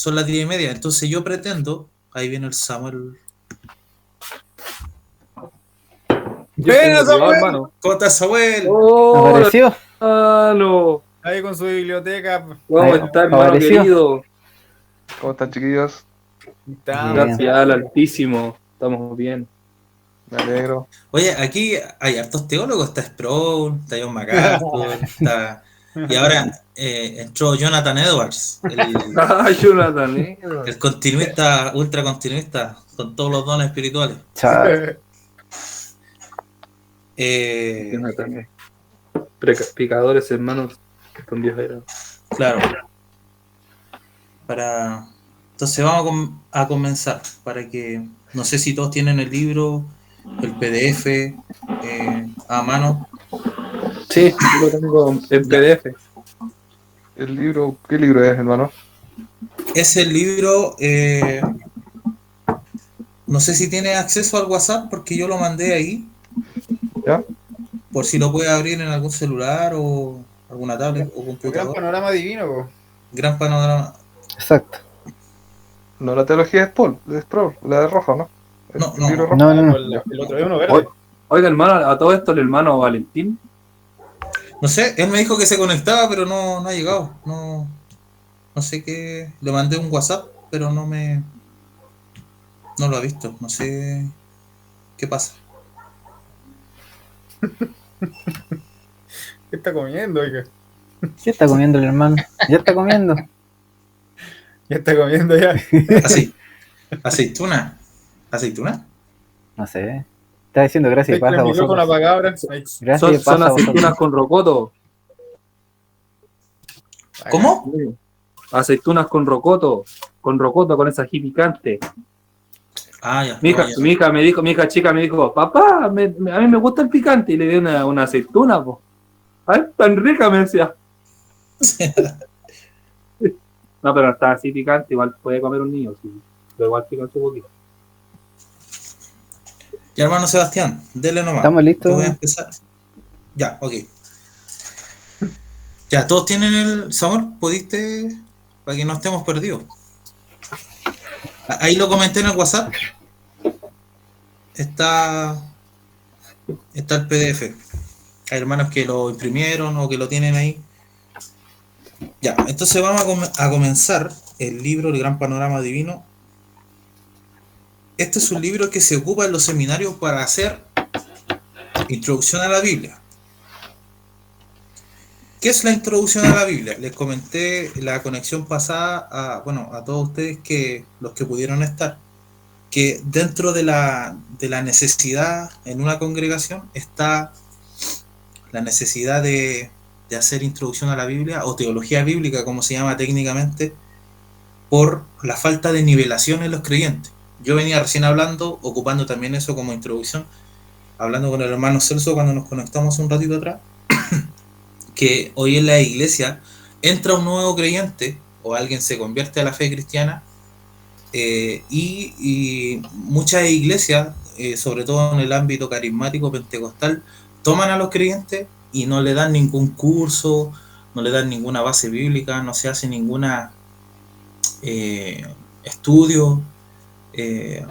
son las 10:30, entonces yo pretendo, ahí viene el Samuel. Yo ¡Ven, tengo cuidado, Samuel! hermano. ¿Cómo estás, Samuel? ¡Hola, Apareció. hermano! Ahí con su biblioteca. ¿Cómo Ahí, está, hermano apareció. querido? ¿Cómo están, chiquillos? Estamos. Bien. Gracias al Altísimo. Estamos bien. Me alegro. Oye, aquí hay hartos teólogos, está Sproul, está John MacArthur, está... Y ahora entró Jonathan Edwards, ¡Ay, Jonathan! el continuista, ultra continuista, con todos los dones espirituales. Chao. Jonathan. Pecadores, hermanos, con Dios era. Claro. Entonces vamos a comenzar, para que... No sé si todos tienen el libro, el PDF a mano. Sí, yo lo tengo en Ya. PDF. ¿El libro? ¿Qué libro es, hermano? Es el libro... no sé si tiene acceso al WhatsApp, porque yo lo mandé ahí, ¿Ya? por si lo puede abrir en algún celular o alguna tablet o El gran computador. panorama divino, po. Gran panorama. Exacto. No, la teología de Paul, de Sproul, la de rojo, ¿no? No, El libro no. rojo. No, no, no. El otro es uno verde. Oiga, hermano, a todo esto el hermano Valentín. No sé, él me dijo que se conectaba, pero no ha llegado. No sé qué. Le mandé un WhatsApp, pero no lo ha visto. No sé qué pasa. ¿Qué está comiendo, oiga? ¿Qué está comiendo el hermano? ¿Ya está comiendo? Ya está comiendo ya. Así. Aceituna. ¿Aceituna? No sé. Está diciendo gracias y Con pasa el a micrófono vosotros. apagado ahora. Ahí. Gracias y Son pasa a aceitunas vosotros. con rocoto. ¿Cómo? Aceitunas con rocoto, con esa ají picante. Ah, ya. Mi No, hija, mi hija chica me dijo, papá, a mí me gusta el picante, y le di una aceituna, po. Ay, tan rica, me decía. No, pero no está así picante, igual puede comer un niño, sí. Pero igual pica un poquito. ya, hermano Sebastián, dele nomás. ¿Estamos listos? Yo voy a empezar. Ya, ok. Ya, ¿todos tienen el sabor? ¿Pudiste? Para que no estemos perdidos. Ahí lo comenté en el WhatsApp. Está el PDF. Hay hermanos que lo imprimieron o que lo tienen ahí. Ya, entonces vamos a comenzar el libro El Gran Panorama Divino. Este es un libro que se ocupa en los seminarios para hacer introducción a la Biblia. ¿Qué es la introducción a la Biblia? Les comenté la conexión pasada a todos ustedes, que los que pudieron estar, que dentro de la necesidad en una congregación está la necesidad de hacer introducción a la Biblia o teología bíblica, como se llama técnicamente, por la falta de nivelación en los creyentes. Yo venía recién hablando, ocupando también eso como introducción, hablando con el hermano Celso cuando nos conectamos un ratito atrás, que hoy en la iglesia entra un nuevo creyente o alguien se convierte a la fe cristiana, y muchas iglesias, sobre todo en el ámbito carismático pentecostal, toman a los creyentes y no le dan ningún curso, no le dan ninguna base bíblica, no se hace ninguna estudio.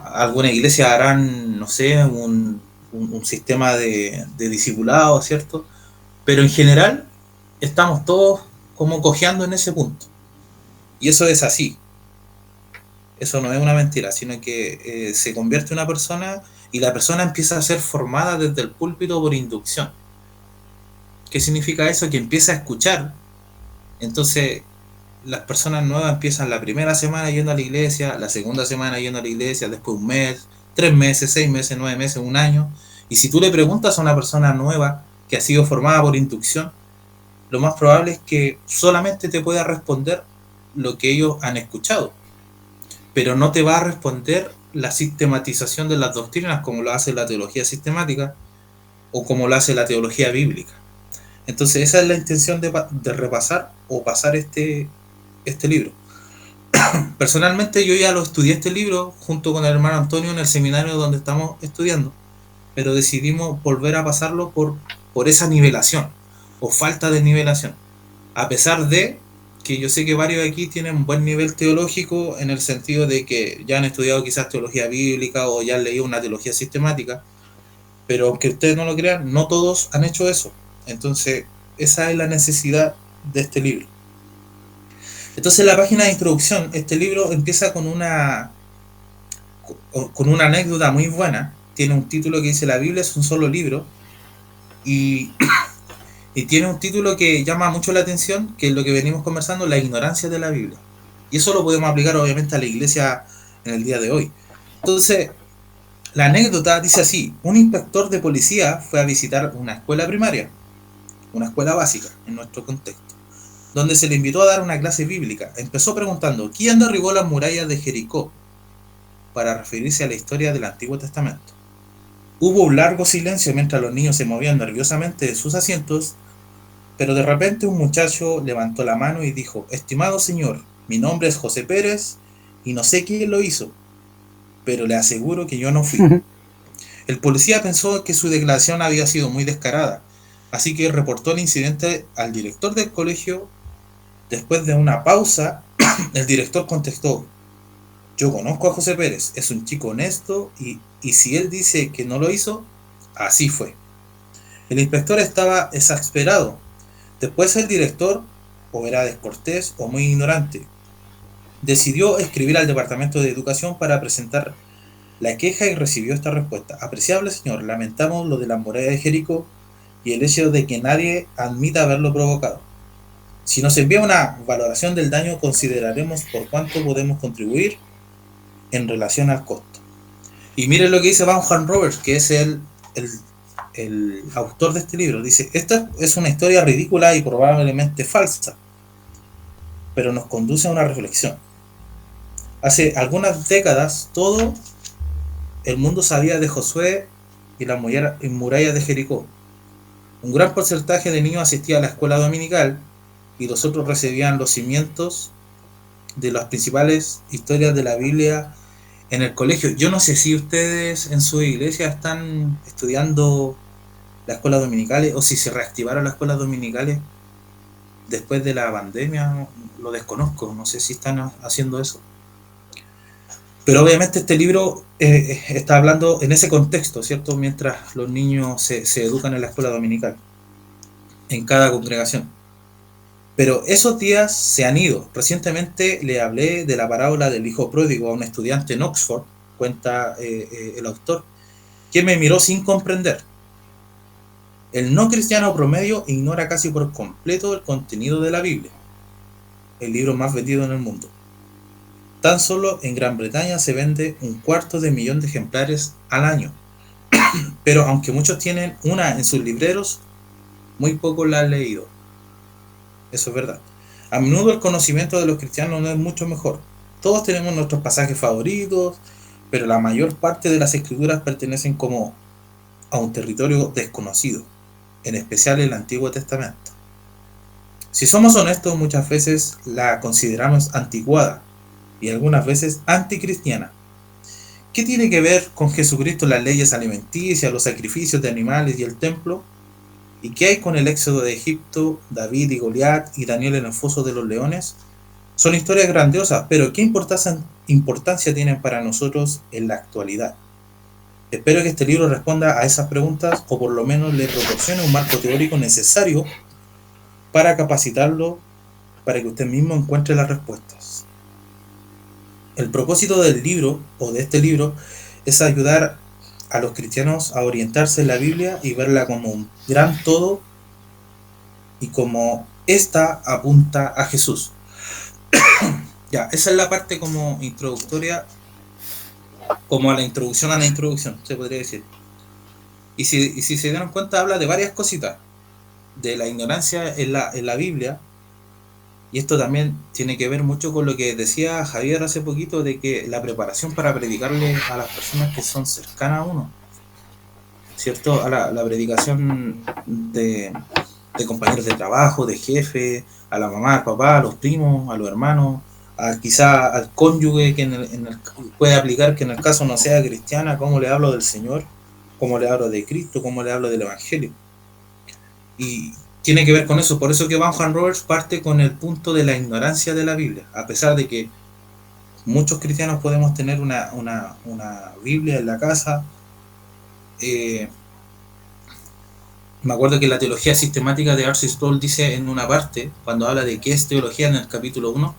Algunas iglesias harán, no sé, un sistema de discipulado, ¿cierto? Pero en general estamos todos como cojeando en ese punto. Y eso es así. Eso no es una mentira, sino que se convierte en una persona y la persona empieza a ser formada desde el púlpito por inducción. ¿Qué significa eso? Que empieza a escuchar. Entonces, las personas nuevas empiezan la primera semana yendo a la iglesia, la segunda semana yendo a la iglesia, después un mes, 3 meses, 6 meses, 9 meses, un año. Y si tú le preguntas a una persona nueva que ha sido formada por inducción, lo más probable es que solamente te pueda responder lo que ellos han escuchado, pero no te va a responder la sistematización de las doctrinas como lo hace la teología sistemática o como lo hace la teología bíblica. Entonces esa es la intención de repasar o pasar este libro. Personalmente yo ya lo estudié este libro junto con el hermano Antonio en el seminario donde estamos estudiando, pero decidimos volver a pasarlo por esa nivelación o falta de nivelación, a pesar de que yo sé que varios aquí tienen un buen nivel teológico en el sentido de que ya han estudiado quizás teología bíblica o ya han leído una teología sistemática, pero aunque ustedes no lo crean, no todos han hecho eso. Entonces, esa es la necesidad de este libro. Entonces, en la página de introducción, este libro empieza con una anécdota muy buena. Tiene un título que dice: La Biblia es un solo libro. Y tiene un título que llama mucho la atención, que es lo que venimos conversando, la ignorancia de la Biblia. Y eso lo podemos aplicar obviamente a la iglesia en el día de hoy. Entonces, la anécdota dice así: un inspector de policía fue a visitar una escuela primaria, una escuela básica en nuestro contexto, donde se le invitó a dar una clase bíblica. Empezó preguntando: ¿quién derribó las murallas de Jericó?, para referirse a la historia del Antiguo Testamento. Hubo un largo silencio mientras los niños se movían nerviosamente de sus asientos, pero de repente un muchacho levantó la mano y dijo: estimado señor, mi nombre es José Pérez y no sé quién lo hizo, pero le aseguro que yo no fui. El policía pensó que su declaración había sido muy descarada, así que reportó el incidente al director del colegio. Después de una pausa, el director contestó: yo conozco a José Pérez, es un chico honesto y si él dice que no lo hizo, así fue. El inspector estaba exasperado. Después el director, o era descortés o muy ignorante, decidió escribir al Departamento de Educación para presentar la queja y recibió esta respuesta: apreciable señor, lamentamos lo de la muralla de Jericó y el hecho de que nadie admita haberlo provocado. Si nos envía una valoración del daño, consideraremos por cuánto podemos contribuir en relación al costo. Y miren lo que dice Vaughan Roberts, que es el autor de este libro. Dice: esta es una historia ridícula y probablemente falsa, pero nos conduce a una reflexión. Hace algunas décadas todo el mundo sabía de Josué y las murallas de Jericó. Un gran porcentaje de niños asistía a la escuela dominical y los otros recibían los cimientos de las principales historias de la Biblia en el colegio. Yo no sé si ustedes en su iglesia están estudiando las escuelas dominicales o si se reactivaron las escuelas dominicales después de la pandemia. Lo desconozco, no sé si están haciendo eso. Pero obviamente este libro está hablando en ese contexto, ¿cierto? Mientras los niños se educan en la escuela dominical, en cada congregación. Pero esos días se han ido. Recientemente le hablé de la parábola del hijo pródigo a un estudiante en Oxford, cuenta el autor, quien me miró sin comprender. El no cristiano promedio ignora casi por completo el contenido de la Biblia, el libro más vendido en el mundo. Tan solo en Gran Bretaña se vende 250.000 de ejemplares al año. Pero aunque muchos tienen una en sus libreros, muy pocos la han leído. Eso es verdad. A menudo el conocimiento de los cristianos no es mucho mejor. Todos tenemos nuestros pasajes favoritos, pero la mayor parte de las escrituras pertenecen como a un territorio desconocido, en especial el Antiguo Testamento. Si somos honestos, muchas veces la consideramos anticuada y algunas veces anticristiana. ¿Qué tiene que ver con Jesucristo las leyes alimenticias, los sacrificios de animales y el templo? ¿Y qué hay con el éxodo de Egipto, David y Goliat y Daniel en el foso de los leones? Son historias grandiosas, pero ¿qué importancia tienen para nosotros en la actualidad? Espero que este libro responda a esas preguntas o por lo menos le proporcione un marco teórico necesario para capacitarlo para que usted mismo encuentre las respuestas. El propósito del libro o de este libro es ayudar a los cristianos a orientarse en la Biblia y verla como un gran todo y como esta apunta a Jesús. Ya, esa es la parte como introductoria, como a la introducción, se podría decir. Y si se dieron cuenta, habla de varias cositas, de la ignorancia en la Biblia, y esto también tiene que ver mucho con lo que decía Javier hace poquito, de que la preparación para predicarle a las personas que son cercanas a uno, ¿cierto? A la predicación de compañeros de trabajo, de jefe, a la mamá, al papá, a los primos, a los hermanos, quizá al cónyuge que puede aplicar que en el caso no sea cristiana, cómo le hablo del Señor, cómo le hablo de Cristo, cómo le hablo del Evangelio. Y tiene que ver con eso. Por eso que Vaughan Roberts parte con el punto de la ignorancia de la Biblia, a pesar de que muchos cristianos podemos tener una Biblia en la casa. Me acuerdo que la teología sistemática de R.C. Sproul dice en una parte, cuando habla de qué es teología en el capítulo 1,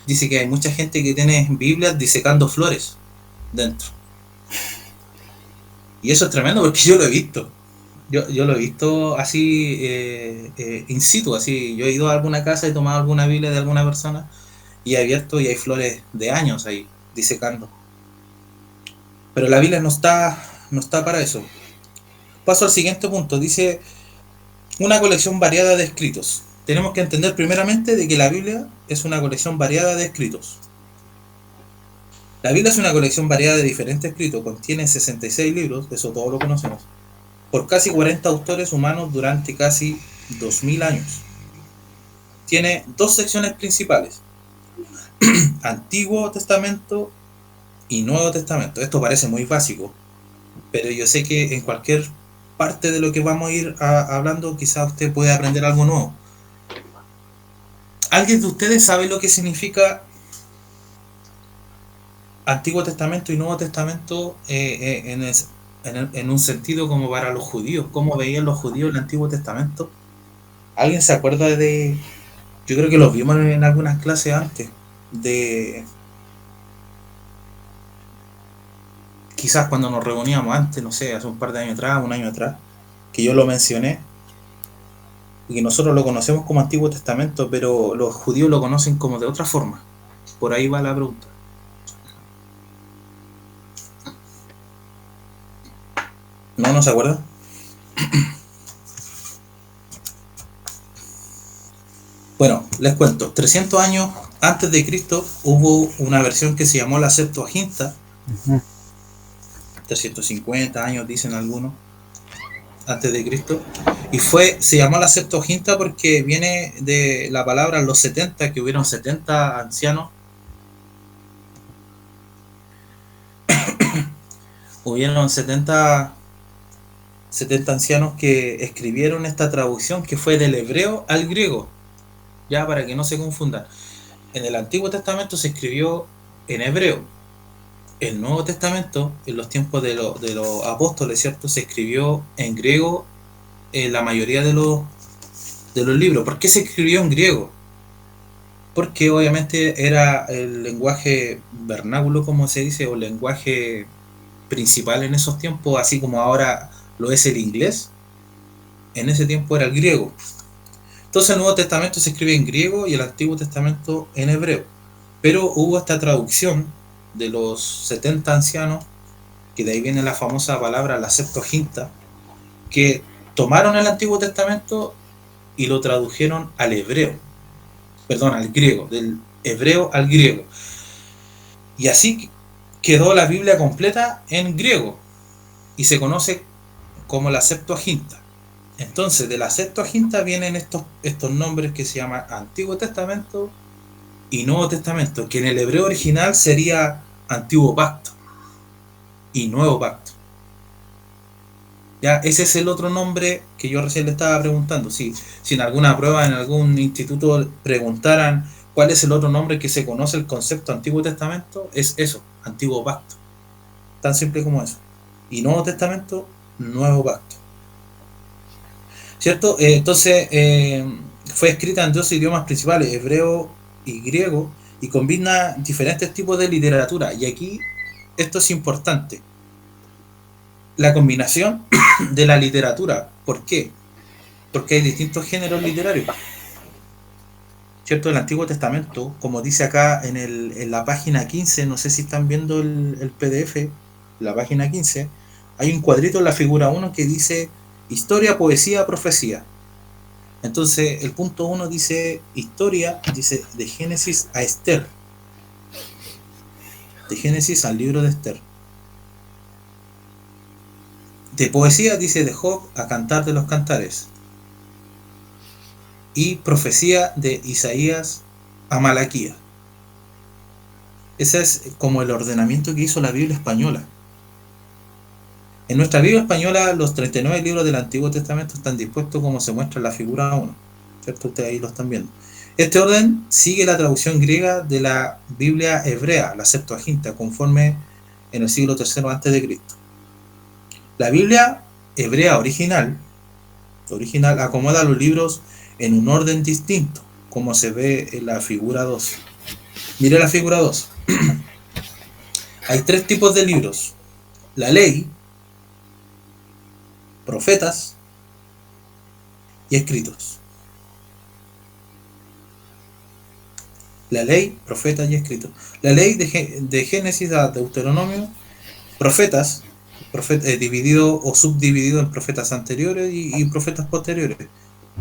dice que hay mucha gente que tiene Biblias disecando flores dentro. Y eso es tremendo porque yo lo he visto. Yo lo he visto así in situ, así. Yo he ido a alguna casa y tomado alguna Biblia de alguna persona y he abierto y hay flores de años ahí disecando. Pero la Biblia no está para eso. Paso al siguiente punto. Dice una colección variada de escritos. Tenemos que entender primeramente de que la Biblia es una colección variada de escritos. La Biblia es una colección variada de diferentes escritos. Contiene 66 libros, eso todos lo conocemos, por casi 40 autores humanos durante casi 2000 años. Tiene dos secciones principales: Antiguo Testamento y Nuevo Testamento. Esto parece muy básico, pero yo sé que en cualquier parte de lo que vamos a ir hablando, quizás usted puede aprender algo nuevo. ¿Alguien de ustedes sabe lo que significa Antiguo Testamento y Nuevo Testamento en un sentido como para los judíos? ¿Cómo veían los judíos el Antiguo Testamento? ¿Alguien se acuerda de...? Yo creo que los vimos en algunas clases antes, de... Quizás cuando nos reuníamos antes, no sé, hace un par de años atrás, un año atrás, que yo lo mencioné, y que nosotros lo conocemos como Antiguo Testamento, pero los judíos lo conocen como de otra forma. Por ahí va la pregunta. ¿No se acuerdan? Bueno, les cuento. 300 años antes de Cristo hubo una versión que se llamó la Septuaginta. 350 años dicen algunos antes de Cristo, y se llamó la Septuaginta porque viene de la palabra los 70, que hubieron 70 ancianos. Hubieron 70 ancianos que escribieron esta traducción que fue del hebreo al griego, ya para que no se confundan. En el Antiguo Testamento se escribió en hebreo. El Nuevo Testamento, en los tiempos de los apóstoles, ¿cierto?, se escribió en griego en la mayoría de los libros. ¿Por qué se escribió en griego? Porque obviamente era el lenguaje vernáculo, como se dice, o lenguaje principal en esos tiempos, así como ahora lo es el inglés. En ese tiempo era el griego. Entonces el Nuevo Testamento se escribe en griego y el Antiguo Testamento en hebreo. Pero hubo esta traducción de los 70 ancianos, que de ahí viene la famosa palabra la Septuaginta, que tomaron el Antiguo Testamento y lo tradujeron al hebreo, perdón, al griego, del hebreo al griego, y así quedó la Biblia completa en griego y se conoce como la Septuaginta. Entonces de la Septuaginta vienen estos nombres que se llaman Antiguo Testamento y Nuevo Testamento, que en el hebreo original sería Antiguo Pacto y Nuevo Pacto. Ya, ese es el otro nombre que yo recién le estaba preguntando. Si en alguna prueba, en algún instituto preguntaran cuál es el otro nombre que se conoce el concepto Antiguo Testamento, es eso, Antiguo Pacto. Tan simple como eso. Y Nuevo Testamento, Nuevo Pacto. ¿Cierto? Entonces, fue escrita en dos idiomas principales, hebreo y griego, y combina diferentes tipos de literatura. Y aquí esto es importante: la combinación de la literatura. ¿Por qué? Porque hay distintos géneros literarios, ¿cierto? El Antiguo Testamento, como dice acá en la página 15, no sé si están viendo el PDF, la página 15, hay un cuadrito en la figura 1 que dice historia, poesía, profecía. Entonces el punto 1 dice historia, dice de Génesis a Esther, de Génesis al libro de Esther. De poesía dice de Job a Cantar de los Cantares, y profecía de Isaías a Malaquías. Ese es como el ordenamiento que hizo la Biblia española. En nuestra Biblia española, los 39 libros del Antiguo Testamento están dispuestos como se muestra en la figura 1, ¿cierto? Ustedes ahí lo están viendo. Este orden sigue la traducción griega de la Biblia hebrea, la Septuaginta, conforme en el siglo III a.C. La Biblia hebrea original acomoda los libros en un orden distinto, como se ve en la figura 2. Mire la figura 2. Hay 3 tipos de libros: la ley, profetas y escritos. La ley, profetas y escritos. La ley de Génesis a Deuteronomio, profetas, dividido o subdividido en profetas anteriores y profetas posteriores.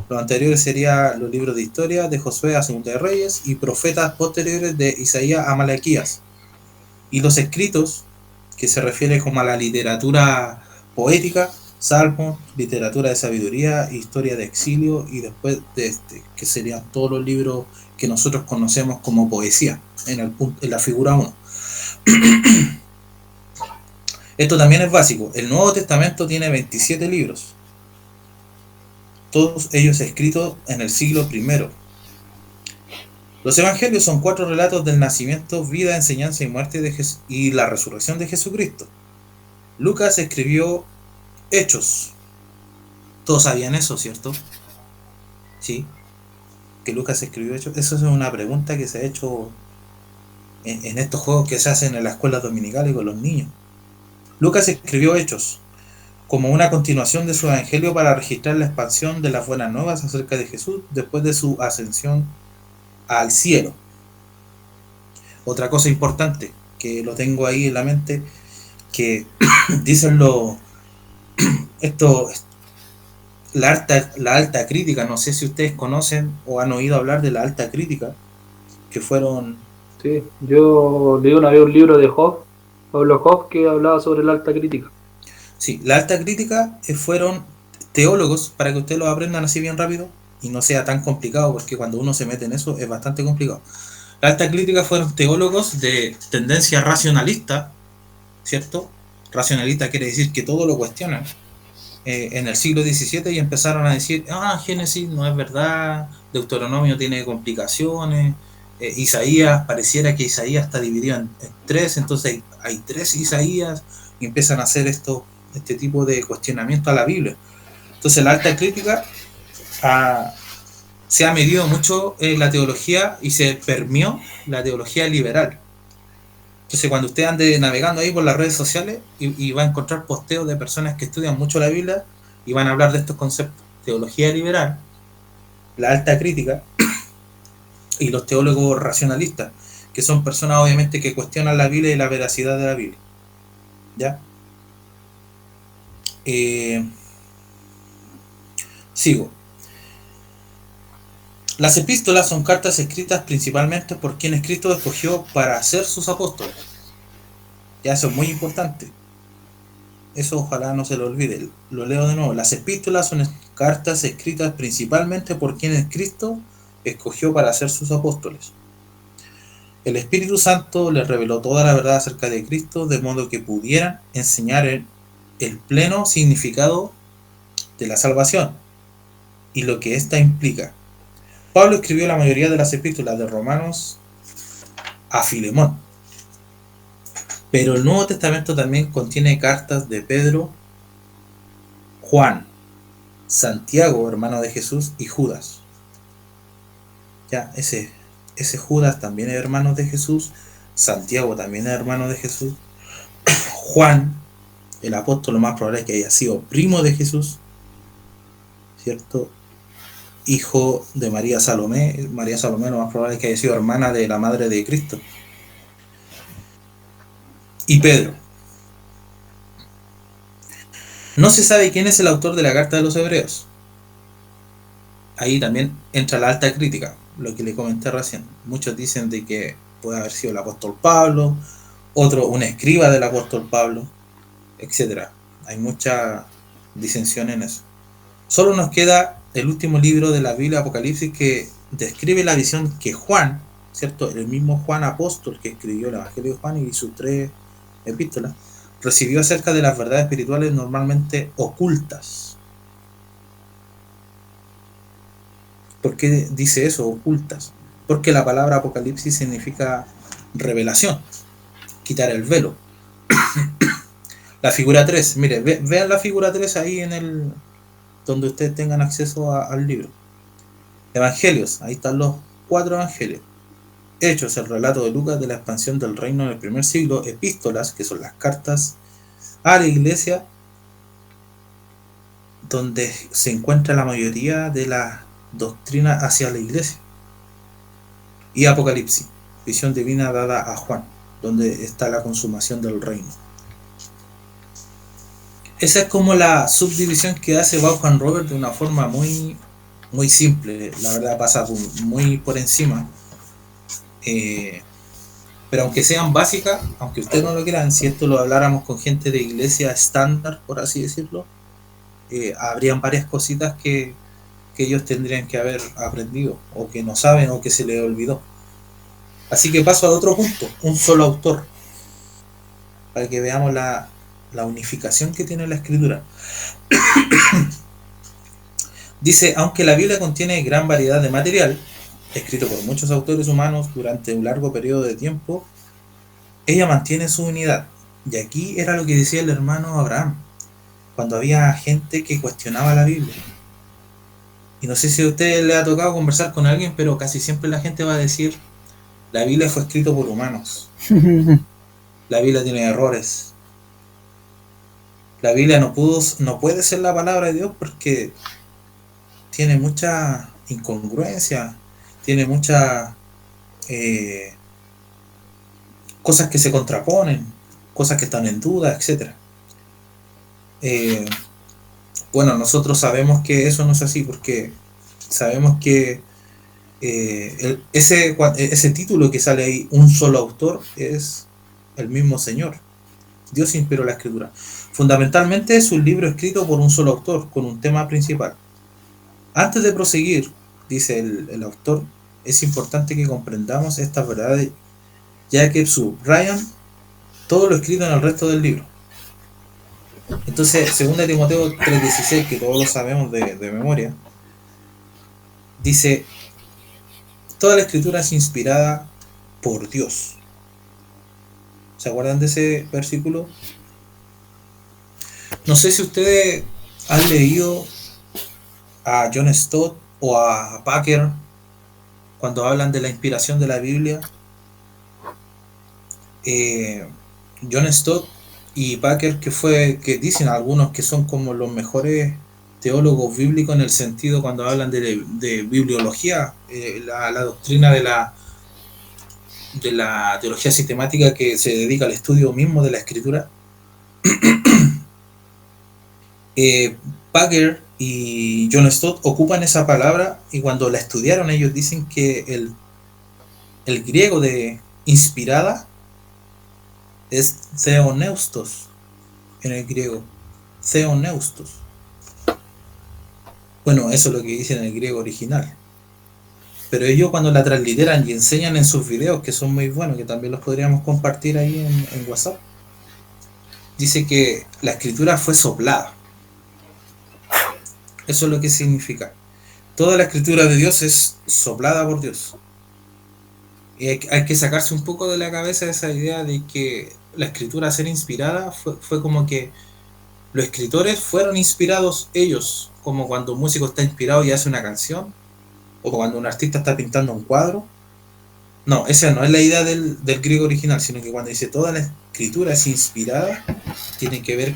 Los anteriores serían los libros de historia, de Josué a Segunda de Reyes, y profetas posteriores de Isaías a Malaquías. Y los escritos, que se refiere como a la literatura poética, salmos, literatura de sabiduría, historia de exilio, y después de este, que serían todos los libros que nosotros conocemos como poesía, en la figura 1. Esto también es básico. El Nuevo Testamento tiene 27 libros, todos ellos escritos en el siglo I. Los evangelios son 4 relatos del nacimiento, vida, enseñanza y muerte de Jesús y la resurrección de Jesucristo. Lucas escribió Hechos. Todos sabían eso, ¿cierto? Sí, que Lucas escribió Hechos. Eso es una pregunta que se ha hecho en estos juegos que se hacen en las escuelas dominicales con los niños. Lucas escribió Hechos como una continuación de su evangelio para registrar la expansión de las buenas nuevas acerca de Jesús después de su ascensión al cielo. Otra cosa importante que lo tengo ahí en la mente, que dicen la alta crítica, no sé si ustedes conocen o han oído hablar de la alta crítica, que fueron... Sí, yo leí una vez un libro de Pablo Hoff, que hablaba sobre la alta crítica. Sí, la alta crítica fueron teólogos, para que ustedes lo aprendan así bien rápido y no sea tan complicado, porque cuando uno se mete en eso es bastante complicado. La alta crítica fueron teólogos de tendencia racionalista, ¿cierto? Racionalista quiere decir que todo lo cuestionan, en el siglo XVII, y empezaron a decir, Génesis no es verdad, Deuteronomio tiene complicaciones, Isaías, pareciera que Isaías está dividido en 3, entonces hay 3 Isaías, y empiezan a hacer este tipo de cuestionamiento a la Biblia. Entonces la alta crítica se ha medido mucho en la teología y se permeó la teología liberal. Entonces cuando usted ande navegando ahí por las redes sociales y va a encontrar posteos de personas que estudian mucho la Biblia y van a hablar de estos conceptos: teología liberal, la alta crítica y los teólogos racionalistas, que son personas obviamente que cuestionan la Biblia y la veracidad de la Biblia. ¿Ya? Sigo. Las epístolas son cartas escritas principalmente por quienes Cristo escogió para ser sus apóstoles. Ya, eso es muy importante. Eso ojalá no se lo olvide. Lo leo de nuevo. Las epístolas son cartas escritas principalmente por quienes Cristo escogió para ser sus apóstoles. El Espíritu Santo les reveló toda la verdad acerca de Cristo, de modo que pudieran enseñar el pleno significado de la salvación y lo que ésta implica. Pablo escribió la mayoría de las epístolas de Romanos a Filemón, pero el Nuevo Testamento también contiene cartas de Pedro, Juan, Santiago, hermano de Jesús, y Judas. Ya, ese Judas también es hermano de Jesús, Santiago también es hermano de Jesús, Juan, el apóstol, lo más probable es que haya sido primo de Jesús, ¿cierto? Hijo de María Salomé lo más probable es que haya sido hermana de la madre de Cristo. Y Pedro. No se sabe quién es el autor de la carta de los Hebreos. Ahí también entra la alta crítica, lo que le comenté recién. Muchos dicen de que puede haber sido el apóstol Pablo, otro un escriba del apóstol Pablo, etc. Hay mucha disensión en eso. Solo nos queda el último libro de la Biblia, Apocalipsis, que describe la visión que Juan, ¿cierto? El mismo Juan apóstol que escribió el Evangelio de Juan y sus 3 epístolas, recibió acerca de las verdades espirituales normalmente ocultas. ¿Por qué dice eso, ocultas? Porque la palabra apocalipsis significa revelación, quitar el velo. La figura 3, mire, vean la figura 3 ahí en el donde ustedes tengan acceso al libro. Evangelios, ahí están los 4 evangelios. Hechos, el relato de Lucas de la expansión del reino en el primer siglo. Epístolas, que son las cartas a la iglesia, donde se encuentra la mayoría de la doctrina hacia la iglesia. Y Apocalipsis, visión divina dada a Juan, donde está la consumación del reino. Esa es como la subdivisión que hace Vaughan Robert de una forma muy, muy simple. La verdad pasa muy por encima. Pero aunque sean básicas, aunque ustedes no lo crean, si esto lo habláramos con gente de iglesia estándar, por así decirlo, habrían varias cositas que ellos tendrían que haber aprendido, o que no saben, o que se les olvidó. Así que paso al otro punto, un solo autor, para que veamos la unificación que tiene la escritura. Dice, aunque la Biblia contiene gran variedad de material, escrito por muchos autores humanos durante un largo periodo de tiempo, ella mantiene su unidad. Y aquí era lo que decía el hermano Abraham, cuando había gente que cuestionaba la Biblia. Y no sé si a usted le ha tocado conversar con alguien, pero casi siempre la gente va a decir, la Biblia fue escrita por humanos. La Biblia tiene errores. La Biblia no puede ser la palabra de Dios porque tiene mucha incongruencia, tiene muchas cosas que se contraponen, cosas que están en duda, etc. Bueno, nosotros sabemos que eso no es así, porque sabemos que ese título que sale ahí, un solo autor, es el mismo Señor. Dios inspiró la escritura. Fundamentalmente es un libro escrito por un solo autor, con un tema principal. Antes de proseguir, dice el autor, es importante que comprendamos estas verdades, ya que subrayan todo lo escrito en el resto del libro. Entonces, 2 Timoteo 3:16, que todos lo sabemos de memoria, dice, toda la escritura es inspirada por Dios. ¿Se acuerdan de ese versículo? No sé si ustedes han leído a John Stott o a Packer cuando hablan de la inspiración de la Biblia. John Stott y Packer, que dicen algunos que son como los mejores teólogos bíblicos en el sentido cuando hablan de bibliología, la doctrina de la teología sistemática que se dedica al estudio mismo de la escritura. Packer y John Stott ocupan esa palabra y cuando la estudiaron ellos dicen que el griego de inspirada es theoneustos en el griego, theoneustos. Bueno, eso es lo que dice en el griego original. Pero ellos cuando la transliteran y enseñan en sus videos, que son muy buenos, que también los podríamos compartir ahí en WhatsApp, dice que la escritura fue soplada. Eso es lo que significa. Toda la escritura de Dios es soplada por Dios. Y hay que sacarse un poco de la cabeza esa idea de que la escritura a ser inspirada fue como que los escritores fueron inspirados ellos, como cuando un músico está inspirado y hace una canción, o cuando un artista está pintando un cuadro. No, esa no es la idea del griego original, sino que cuando dice toda la escritura es inspirada, tiene que ver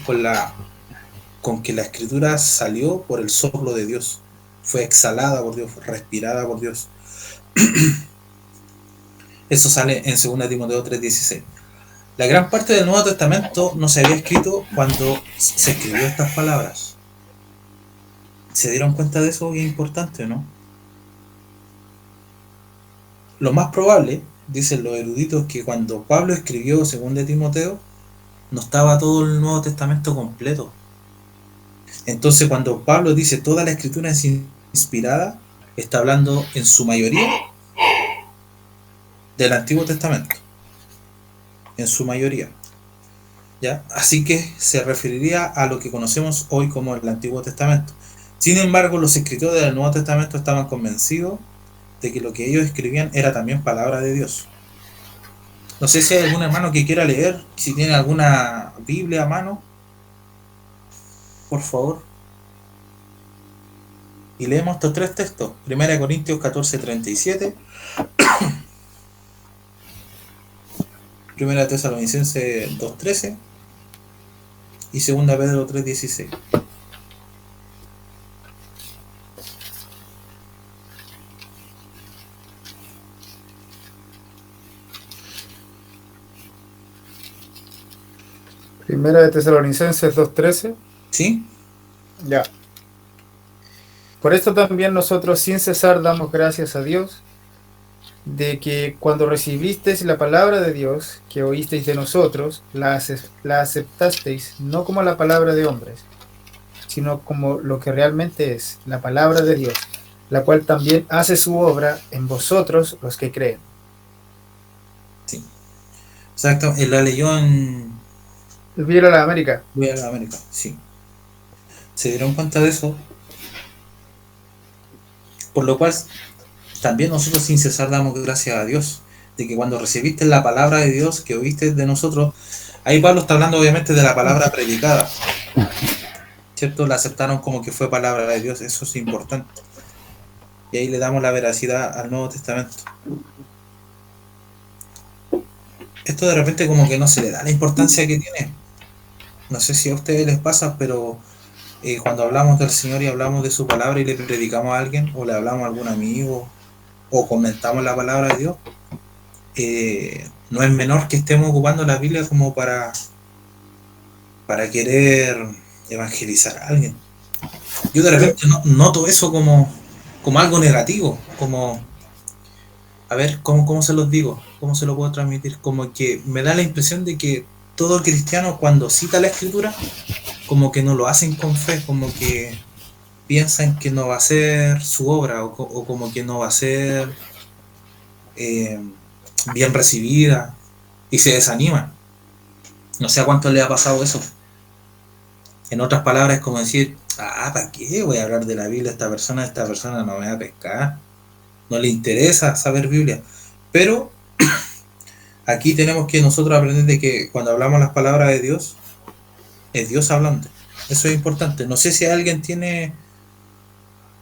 con que la escritura salió por el soplo de Dios, fue exhalada por Dios, fue respirada por Dios. Eso sale en 2 Timoteo 3:16. La gran parte del Nuevo Testamento no se había escrito cuando se escribió estas palabras. ¿Se dieron cuenta de eso? Es importante, ¿no? Lo más probable, dicen los eruditos, que cuando Pablo escribió 2 Timoteo, no estaba todo el Nuevo Testamento completo. Entonces, cuando Pablo dice toda la escritura es inspirada, está hablando en su mayoría del Antiguo Testamento. En su mayoría. ¿ya? Así que se referiría a lo que conocemos hoy como el Antiguo Testamento. Sin embargo, los escritores del Nuevo Testamento estaban convencidos de que lo que ellos escribían era también palabra de Dios. No sé si hay algún hermano que quiera leer, si tiene alguna Biblia a mano, por favor. Y leemos estos tres textos. 1 Corintios 14:37. 1 Tesalonicenses 2:13 y 2 Pedro 3:16. Primera de Tesalonicenses 2:13. ¿Sí? Ya. Por esto también nosotros sin cesar damos gracias a Dios de que cuando recibisteis la palabra de Dios que oísteis de nosotros, la aceptasteis no como la palabra de hombres, sino como lo que realmente es, la palabra de Dios, la cual también hace su obra en vosotros los que creen. Sí. Exacto. Él la leyó en Viera la América. Voy a la América, sí. Se dieron cuenta de eso. Por lo cual, también nosotros sin cesar damos gracias a Dios, de que cuando recibiste la palabra de Dios que oíste de nosotros, ahí Pablo está hablando obviamente de la palabra predicada, ¿cierto? La aceptaron como que fue palabra de Dios, eso es importante. Y ahí le damos la veracidad al Nuevo Testamento. Esto de repente como que no se le da la importancia que tiene. No sé si a ustedes les pasa, pero cuando hablamos del Señor y hablamos de su palabra y le predicamos a alguien, o le hablamos a algún amigo, o comentamos la palabra de Dios, no es menor que estemos ocupando la Biblia como para querer evangelizar a alguien. Yo de repente noto eso como algo negativo, como, a ver, ¿cómo se los digo? ¿Cómo se lo puedo transmitir? Como que me da la impresión de que todo cristiano cuando cita la Escritura, como que no lo hacen con fe, como que piensan que no va a ser su obra, o como que no va a ser bien recibida, y se desaniman. No sé a cuánto le ha pasado eso. En otras palabras, es como decir, ¿para qué voy a hablar de la Biblia a esta persona? Esta persona no me va a pescar, no le interesa saber Biblia. Pero aquí tenemos que nosotros aprender de que cuando hablamos las palabras de Dios, es Dios hablando. Eso es importante. No sé si alguien tiene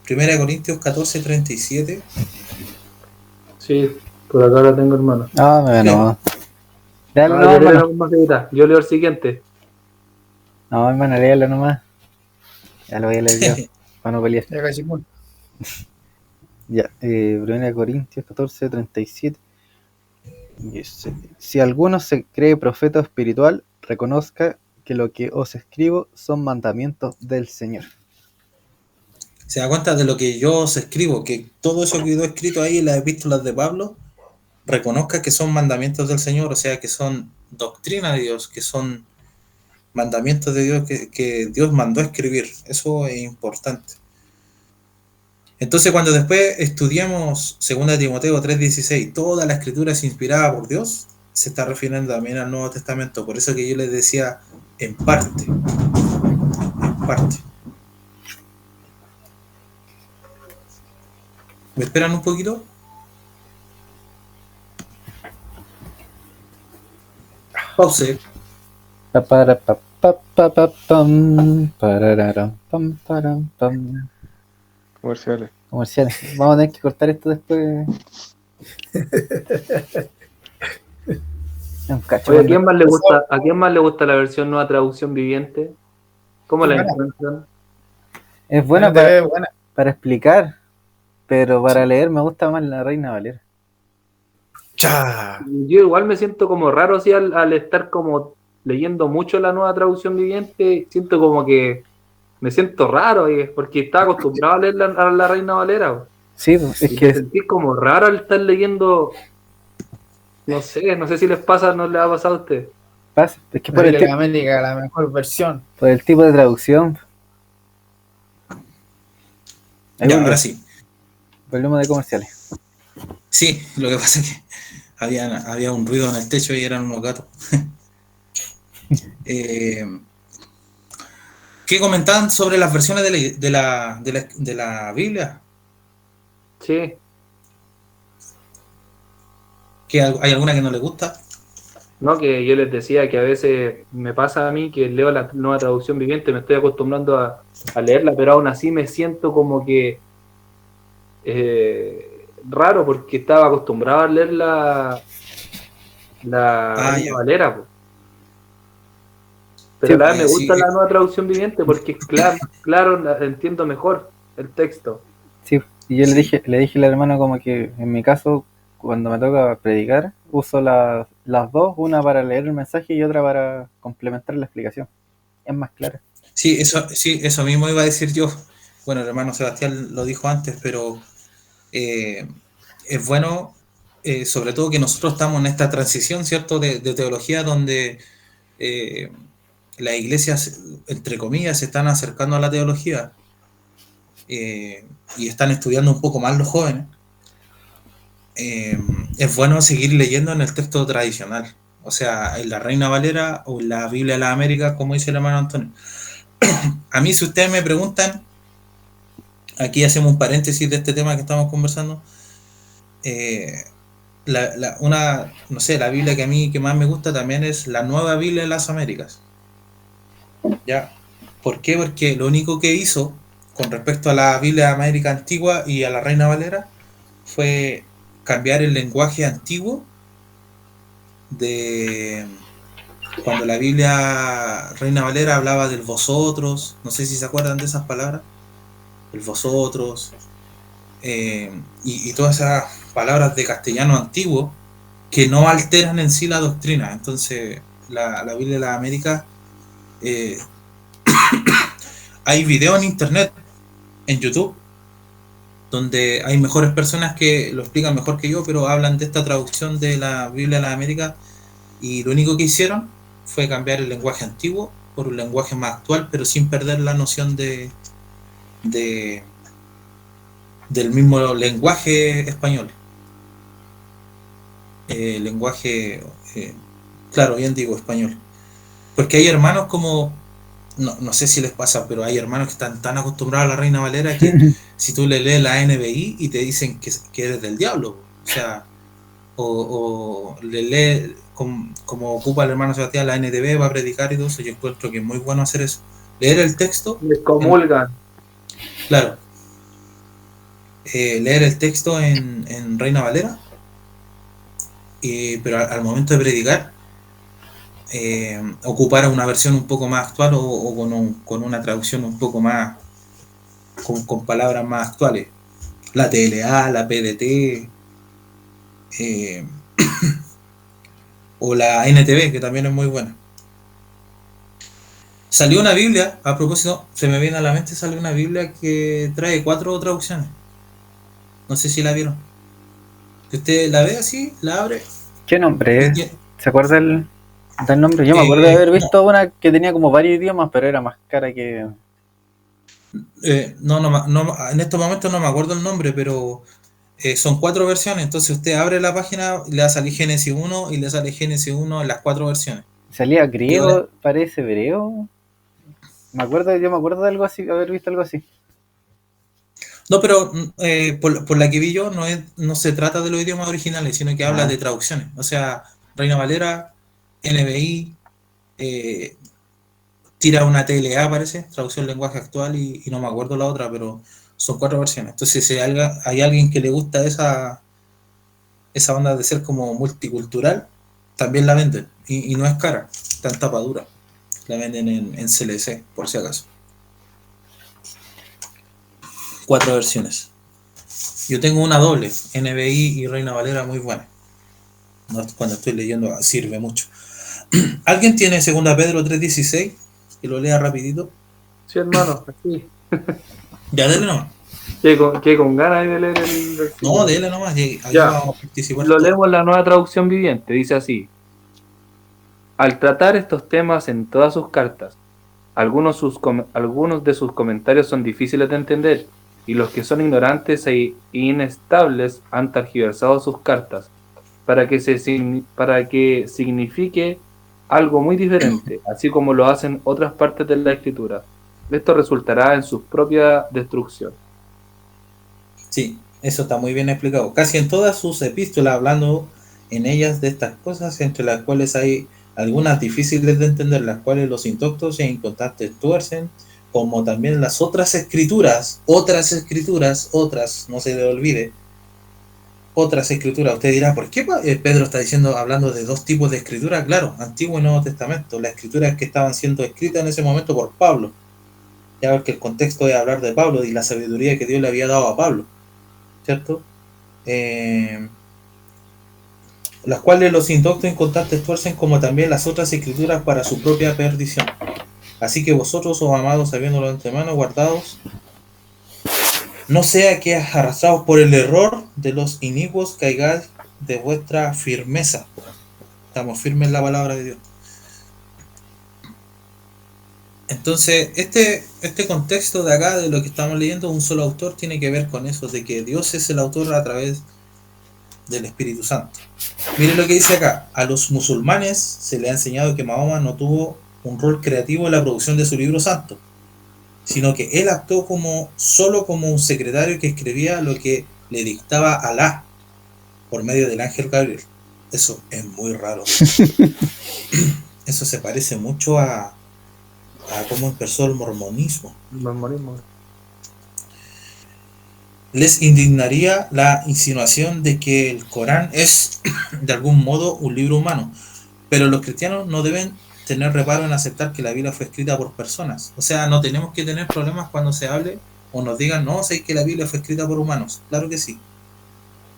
1 Corintios 14:37. Sí, por acá la tengo, hermano. Ah, bueno. Dale, Ah, no, yo leo hermano. la más seguida. Yo leo el siguiente. No, hermano, léalo nomás. Ya lo voy a leer yo. Para no pelear. Ya casi bueno. Ya, 1 Corintios 14:37. Dice, si alguno se cree profeta o espiritual, reconozca que lo que os escribo son mandamientos del Señor. Se da cuenta de lo que yo os escribo, que todo eso que quedó escrito ahí en las epístolas de Pablo, reconozca que son mandamientos del Señor, o sea, que son doctrina de Dios, que son mandamientos de Dios que Dios mandó a escribir. Eso es importante. Entonces, cuando después estudiamos 2 Timoteo 3:16, toda la escritura es inspirada por Dios, se está refiriendo también al Nuevo Testamento. Por eso que yo les decía, en parte. En parte. ¿Me esperan un poquito? Pause. Comerciales. Comerciales. Vamos a tener que cortar esto después. Es un cacho. Oye, ¿a quién más le gusta la versión nueva traducción viviente? ¿Cómo la Buena. encuentran? Es buena Buena TV, buena. para explicar, pero para leer me gusta más la Reina Valera. Cha. Yo igual me siento como raro así al estar como leyendo mucho la nueva traducción viviente, siento como que me siento raro, porque estaba acostumbrado a leer a la Reina Valera. Po. Sí, pues, es Y me que sentí como raro al estar leyendo, no sé si les pasa, no les ha pasado a ustedes. pasa, es que La Biblia de América, la mejor versión. por el tipo de traducción. Ahí Ya, volvemos. ahora sí. Volvemos de comerciales. Sí, lo que pasa es que había un ruido en el techo y eran unos gatos. Eh, ¿Qué comentaban sobre las versiones de la Biblia? Sí, ¿Que hay alguna que no le gusta? no, que yo les decía que a veces me pasa a mí que leo la nueva traducción viviente, me estoy acostumbrando a leerla, pero aún así me siento como que raro porque estaba acostumbrado a leer la Ah, Reina ya. Valera, po. Pero a Sí, la vez me Sí, gusta la nueva traducción viviente porque es claro, claro, entiendo mejor el texto. sí. Y yo sí. le dije al hermano como que en mi caso, cuando me toca predicar, uso las dos, una para leer el mensaje y otra para complementar la explicación. Es más clara. Sí, eso mismo iba a decir yo. Bueno, el hermano Sebastián lo dijo antes, pero eh, es bueno, sobre todo que nosotros estamos en esta transición, ¿cierto?, de teología donde eh, las iglesias, entre comillas, se están acercando a la teología y están estudiando un poco más los jóvenes. eh, es bueno seguir leyendo en el texto tradicional, o sea, en la Reina Valera o en la Biblia de las Américas, como dice el hermano Antonio. A mí, si ustedes me preguntan, aquí hacemos un paréntesis de este tema que estamos conversando. eh, no sé, la Biblia que a mí que más me gusta también es la nueva Biblia de las Américas. ¿Ya? ¿Por qué? Porque lo único que hizo con respecto a la Biblia de América antigua y a la Reina Valera fue cambiar el lenguaje antiguo de cuando la Biblia Reina Valera hablaba del vosotros, no sé si se acuerdan de esas palabras, el vosotros, y todas esas palabras de castellano antiguo que no alteran en sí la doctrina. Entonces, la Biblia de las Américas, eh, hay videos en internet, en YouTube, donde hay mejores personas que lo explican mejor que yo, pero hablan de esta traducción de la Biblia de las Américas y lo único que hicieron fue cambiar el lenguaje antiguo por un lenguaje más actual, pero sin perder la noción de del mismo lenguaje español. Lenguaje, claro, bien digo español. Porque hay hermanos como, no sé si les pasa, pero hay hermanos que están tan acostumbrados a la Reina Valera que si tú le lees la NBI y te dicen que eres del diablo, o sea, o le lees como ocupa el hermano Sebastián la NTV va a predicar y todo eso, yo encuentro que es muy bueno hacer eso. Leer el texto, Les comulgan. claro, leer el texto en Reina Valera, pero al momento de predicar, ocupar una versión un poco más actual o con una traducción un poco más, con palabras más actuales. La TLA, la PDT, eh, o la NTV, que también es muy buena. Salió una Biblia, a propósito, se me viene a la mente, salió una Biblia que trae 4 traducciones. No sé si la vieron. Que usted la ve así, la abre ¿Qué nombre y es? tiene, ¿Se acuerda del nombre? Yo me acuerdo de haber no, visto una que tenía como varios idiomas, pero era más cara que... en estos momentos no me acuerdo el nombre, pero son 4 versiones. Entonces usted abre la página, le va a salir Génesis 1 y le sale Génesis 1 en las 4 versiones. Salía Y griego, parece hebreo. Yo me acuerdo de algo así, haber visto algo así. no, pero por la que vi yo, no se trata de los idiomas originales, sino que habla Ah, de traducciones. O sea, Reina Valera, NBI, eh, tira una TLA, parece, traducción lenguaje actual, y no me acuerdo la otra, pero son 4 versiones. Entonces, si hay alguien que le gusta esa onda de ser como multicultural, también la venden. Y no es cara, está en tapa dura. La venden en CLC, por si acaso. 4 versiones. Yo tengo una doble, NBI y Reina Valera, muy buena. Cuando estoy leyendo sirve mucho. ¿Alguien tiene 2 Pedro 3:16? Que lo lea rapidito. Sí, hermano, así. Ya, dele nomás. Que con ganas de leer el No, versículo. dele nomás. Aquí Ya, vamos a participar lo todos. leemos en la nueva traducción viviente. Dice así: al tratar estos temas en todas sus cartas, algunos de sus comentarios son difíciles de entender, y los que son ignorantes e inestables han tergiversado sus cartas para que signifique algo muy diferente, así como lo hacen otras partes de la Escritura. Esto resultará en su propia destrucción. Sí, eso está muy bien explicado. Casi en todas sus epístolas, hablando en ellas de estas cosas, entre las cuales hay algunas difíciles de entender, las cuales los indoctos e inconstantes tuercen, como también las otras escrituras, no se le olvide, otras escrituras. Usted dirá, ¿por qué Pedro está diciendo, hablando de dos tipos de escritura? Claro, Antiguo y Nuevo Testamento, las escrituras que estaban siendo escritas en ese momento por Pablo, ya que el contexto es hablar de Pablo y la sabiduría que Dios le había dado a Pablo, ¿cierto? Las cuales los indoctos inconstantes tuercen, como también las otras escrituras, para su propia perdición. Así que vosotros, oh amados, sabiéndolo de antemano, guardados, no sea que arrastrados por el error de los inicuos caigáis de vuestra firmeza. Estamos firmes en la palabra de Dios. Entonces, este contexto de acá, de lo que estamos leyendo, un solo autor, tiene que ver con eso, de que Dios es el autor a través del Espíritu Santo. Miren lo que dice acá: a los musulmanes se le ha enseñado que Mahoma no tuvo un rol creativo en la producción de su libro santo, sino que él actuó solo como un secretario que escribía lo que le dictaba Alá por medio del ángel Gabriel. Eso es muy raro. Eso se parece mucho a cómo empezó el mormonismo. Les indignaría la insinuación de que el Corán es de algún modo un libro humano, pero los cristianos no deben tener reparo en aceptar que la Biblia fue escrita por personas. O sea, no tenemos que tener problemas cuando se hable o nos digan, no, sé que la Biblia fue escrita por humanos. Claro que sí.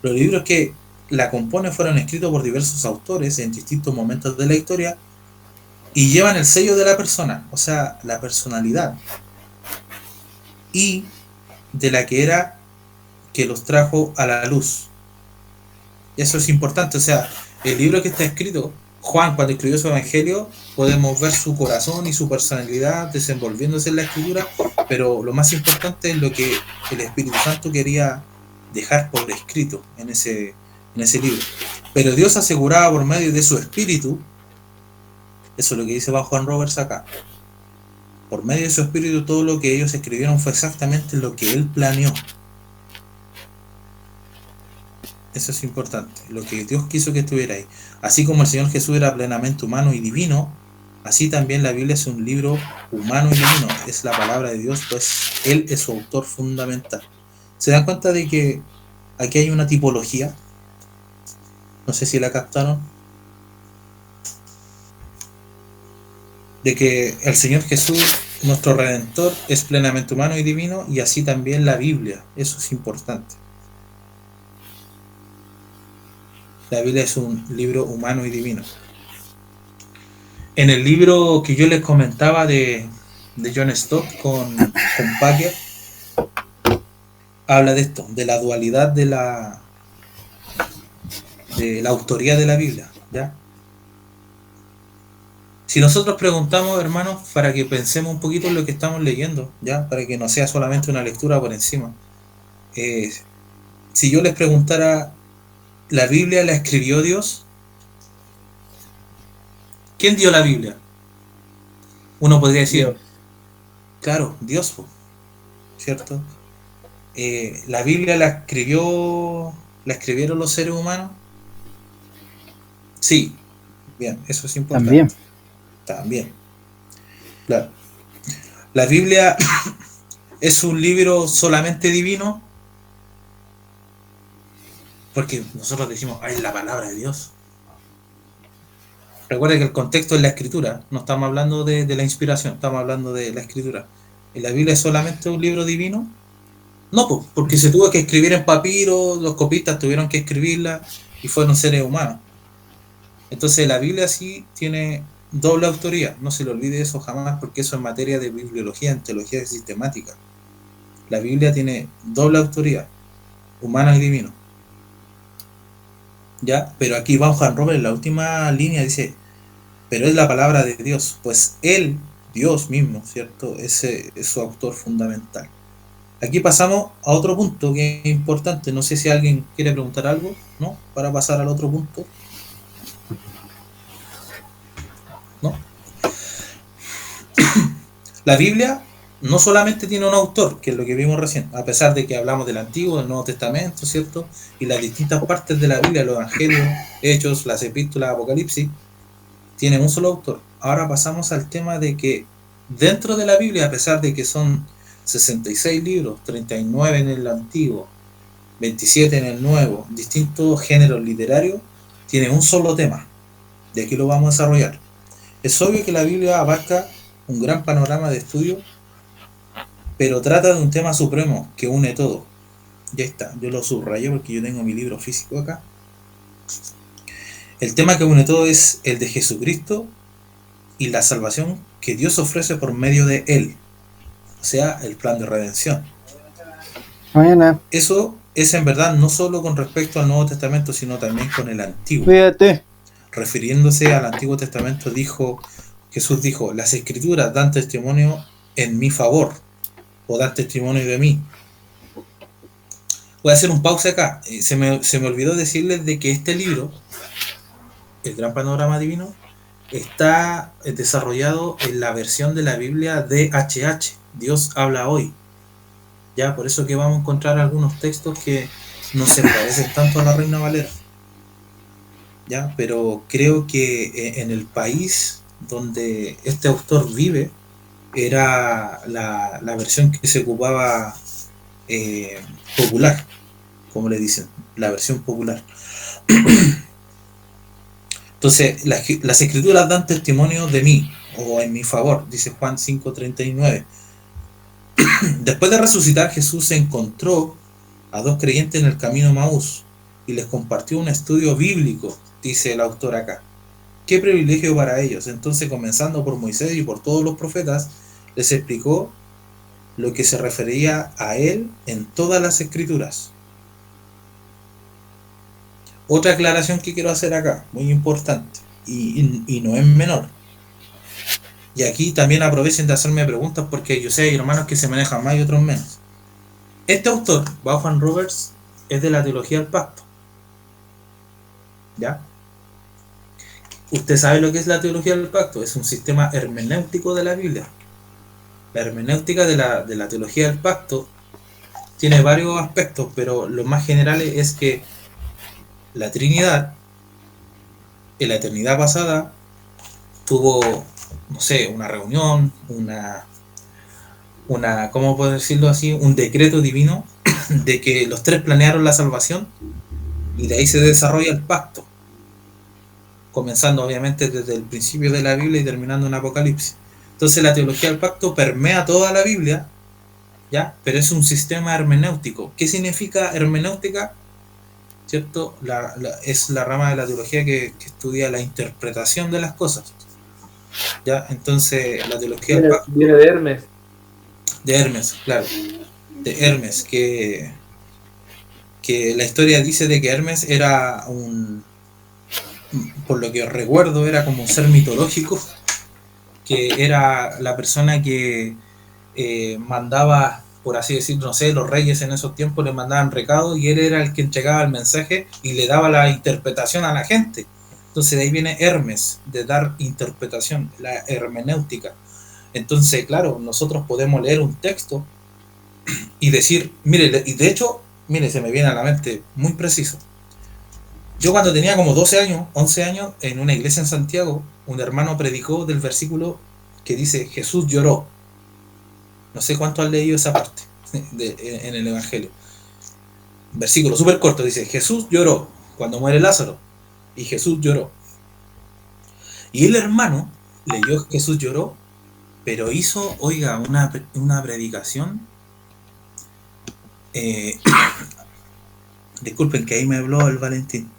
Los libros que la componen fueron escritos por diversos autores en distintos momentos de la historia y llevan el sello de la persona, o sea, la personalidad, y de la que era que los trajo a la luz. Eso es importante. O sea, el libro que está escrito, Juan, cuando escribió su evangelio, podemos ver su corazón y su personalidad desenvolviéndose en la escritura, pero lo más importante es lo que el Espíritu Santo quería dejar por escrito en ese libro. Pero Dios aseguraba por medio de su Espíritu, eso es lo que dice Juan Roberts acá, por medio de su Espíritu todo lo que ellos escribieron fue exactamente lo que Él planeó. Eso es importante, lo que Dios quiso que estuviera ahí. Así como el Señor Jesús era plenamente humano y divino, así también la Biblia es un libro humano y divino. Es la palabra de Dios, pues Él es su autor fundamental. ¿Se dan cuenta de que aquí hay una tipología? No sé si la captaron. De que el Señor Jesús, nuestro Redentor, es plenamente humano y divino, y así también la Biblia. Eso es importante. La Biblia es un libro humano y divino. En el libro que yo les comentaba de John Stott con Packer, habla de esto, de la dualidad de la autoría de la Biblia, ¿ya? Si nosotros preguntamos, hermanos, para que pensemos un poquito en lo que estamos leyendo, ¿ya? Para que no sea solamente una lectura por encima. Si yo les preguntara, ¿la Biblia la escribió Dios? ¿Quién dio la Biblia? Uno podría decir, Dios. Claro, Dios, ¿cierto? ¿La Biblia la escribieron los seres humanos? Sí, bien, eso es importante. También. Claro. ¿La Biblia es un libro solamente divino? Porque nosotros decimos, es la palabra de Dios. Recuerden que el contexto es la escritura, no estamos hablando de la inspiración, estamos hablando de la escritura. ¿Y la Biblia es solamente un libro divino? No, porque se tuvo que escribir en papiro, los copistas tuvieron que escribirla y fueron seres humanos. Entonces la Biblia sí tiene doble autoría, no se le olvide eso jamás, porque eso es materia de bibliología, en teología sistemática. La Biblia tiene doble autoría, humana y divino. ¿Ya? Pero aquí va Juan Robert en la última línea, dice, pero es la palabra de Dios, pues Él, Dios mismo, ¿cierto? Ese es su autor fundamental. Aquí pasamos a otro punto que es importante, no sé si alguien quiere preguntar algo, ¿no? Para pasar al otro punto. ¿no? La Biblia no solamente tiene un autor, que es lo que vimos recién, a pesar de que hablamos del Antiguo, del Nuevo Testamento, ¿cierto? Y las distintas partes de la Biblia, los Evangelios, Hechos, las Epístolas, Apocalipsis, tienen un solo autor. Ahora pasamos al tema de que dentro de la Biblia, a pesar de que son 66 libros, 39 en el Antiguo, 27 en el Nuevo, distintos géneros literarios, tiene un solo tema. De aquí lo vamos a desarrollar. Es obvio que la Biblia abarca un gran panorama de estudio, pero trata de un tema supremo que une todo. Ya está, yo lo subrayo porque yo tengo mi libro físico acá. El tema que une todo es el de Jesucristo y la salvación que Dios ofrece por medio de Él. O sea, el plan de redención. Mañana, Eso es en verdad no solo con respecto al Nuevo Testamento, sino también con el Antiguo. cuídate. Refiriéndose al Antiguo Testamento, Jesús dijo, las Escrituras dan testimonio en mi favor, o dan testimonio de mí. Voy a hacer un pause acá. Se me olvidó decirles de que este libro, El Gran Panorama Divino, está desarrollado en la versión de la Biblia DHH, Dios habla hoy. Ya, por eso que vamos a encontrar algunos textos que no se parecen tanto a la Reina Valera. Ya, pero creo que en el país donde este autor vive era la versión que se ocupaba popular, como le dicen, la versión popular. Entonces, las escrituras dan testimonio de mí, o en mi favor, dice Juan 5:39. Después de resucitar, Jesús se encontró a dos creyentes en el camino Maús y les compartió un estudio bíblico, dice el autor acá. Qué privilegio para ellos. Entonces, comenzando por Moisés y por todos los profetas, les explicó lo que se refería a él en todas las escrituras. Otra aclaración que quiero hacer acá, muy importante, y no es menor. Y aquí también aprovechen de hacerme preguntas porque yo sé, hay hermanos que se manejan más y otros menos. Este autor, Vaughan Roberts, es de la teología del pacto. ¿Ya? Usted sabe lo que es la teología del pacto, es un sistema hermenéutico de la Biblia. La hermenéutica de la teología del pacto tiene varios aspectos, pero lo más general es que la Trinidad, en la eternidad pasada, tuvo, no sé, una reunión, ¿cómo puedo decirlo así? Un decreto divino de que los tres planearon la salvación y de ahí se desarrolla el pacto, comenzando obviamente desde el principio de la Biblia y terminando en Apocalipsis. Entonces la teología del pacto permea toda la Biblia, ¿ya? Pero es un sistema hermenéutico. ¿Qué significa hermenéutica? ¿Cierto? Es la rama de la teología que estudia la interpretación de las cosas. ¿Ya? Entonces la teología del pacto Viene de Hermes. de Hermes, claro, de Hermes, que la historia dice de que Hermes era por lo que recuerdo, era como un ser mitológico, que era la persona que mandaba, por así decirlo, no sé, los reyes en esos tiempos le mandaban recados y él era el que entregaba el mensaje y le daba la interpretación a la gente. Entonces de ahí viene Hermes, de dar interpretación, la hermenéutica. Entonces, claro, nosotros podemos leer un texto y decir, mire, y de hecho, mire, se me viene a la mente muy preciso. Yo cuando tenía como 12 años, 11 años, en una iglesia en Santiago, un hermano predicó del versículo que dice, Jesús lloró. No sé cuánto han leído esa parte en el Evangelio. Versículo súper corto, dice, Jesús lloró cuando muere Lázaro. Y Jesús lloró. Y el hermano leyó Jesús lloró, pero hizo, oiga, una predicación. Disculpen que ahí me habló el Valentín.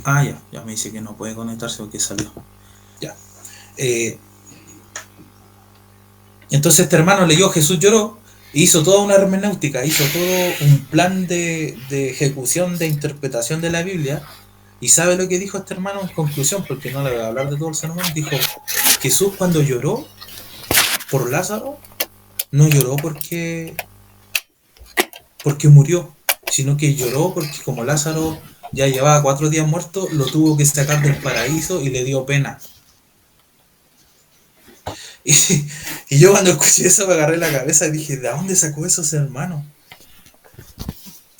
Ah, ya me dice que no puede conectarse porque salió. Ya. Entonces este hermano leyó Jesús lloró, hizo toda una hermenéutica, hizo todo un plan de ejecución, de interpretación de la Biblia. ¿Y sabe lo que dijo este hermano en conclusión? Porque no le voy a hablar de todo el sermón. Dijo, Jesús cuando lloró por Lázaro, no lloró porque murió, sino que lloró porque como Lázaro ya llevaba 4 días muerto, lo tuvo que sacar del paraíso y le dio pena. Y, y yo cuando escuché eso me agarré la cabeza y dije, ¿de dónde sacó eso ese hermano?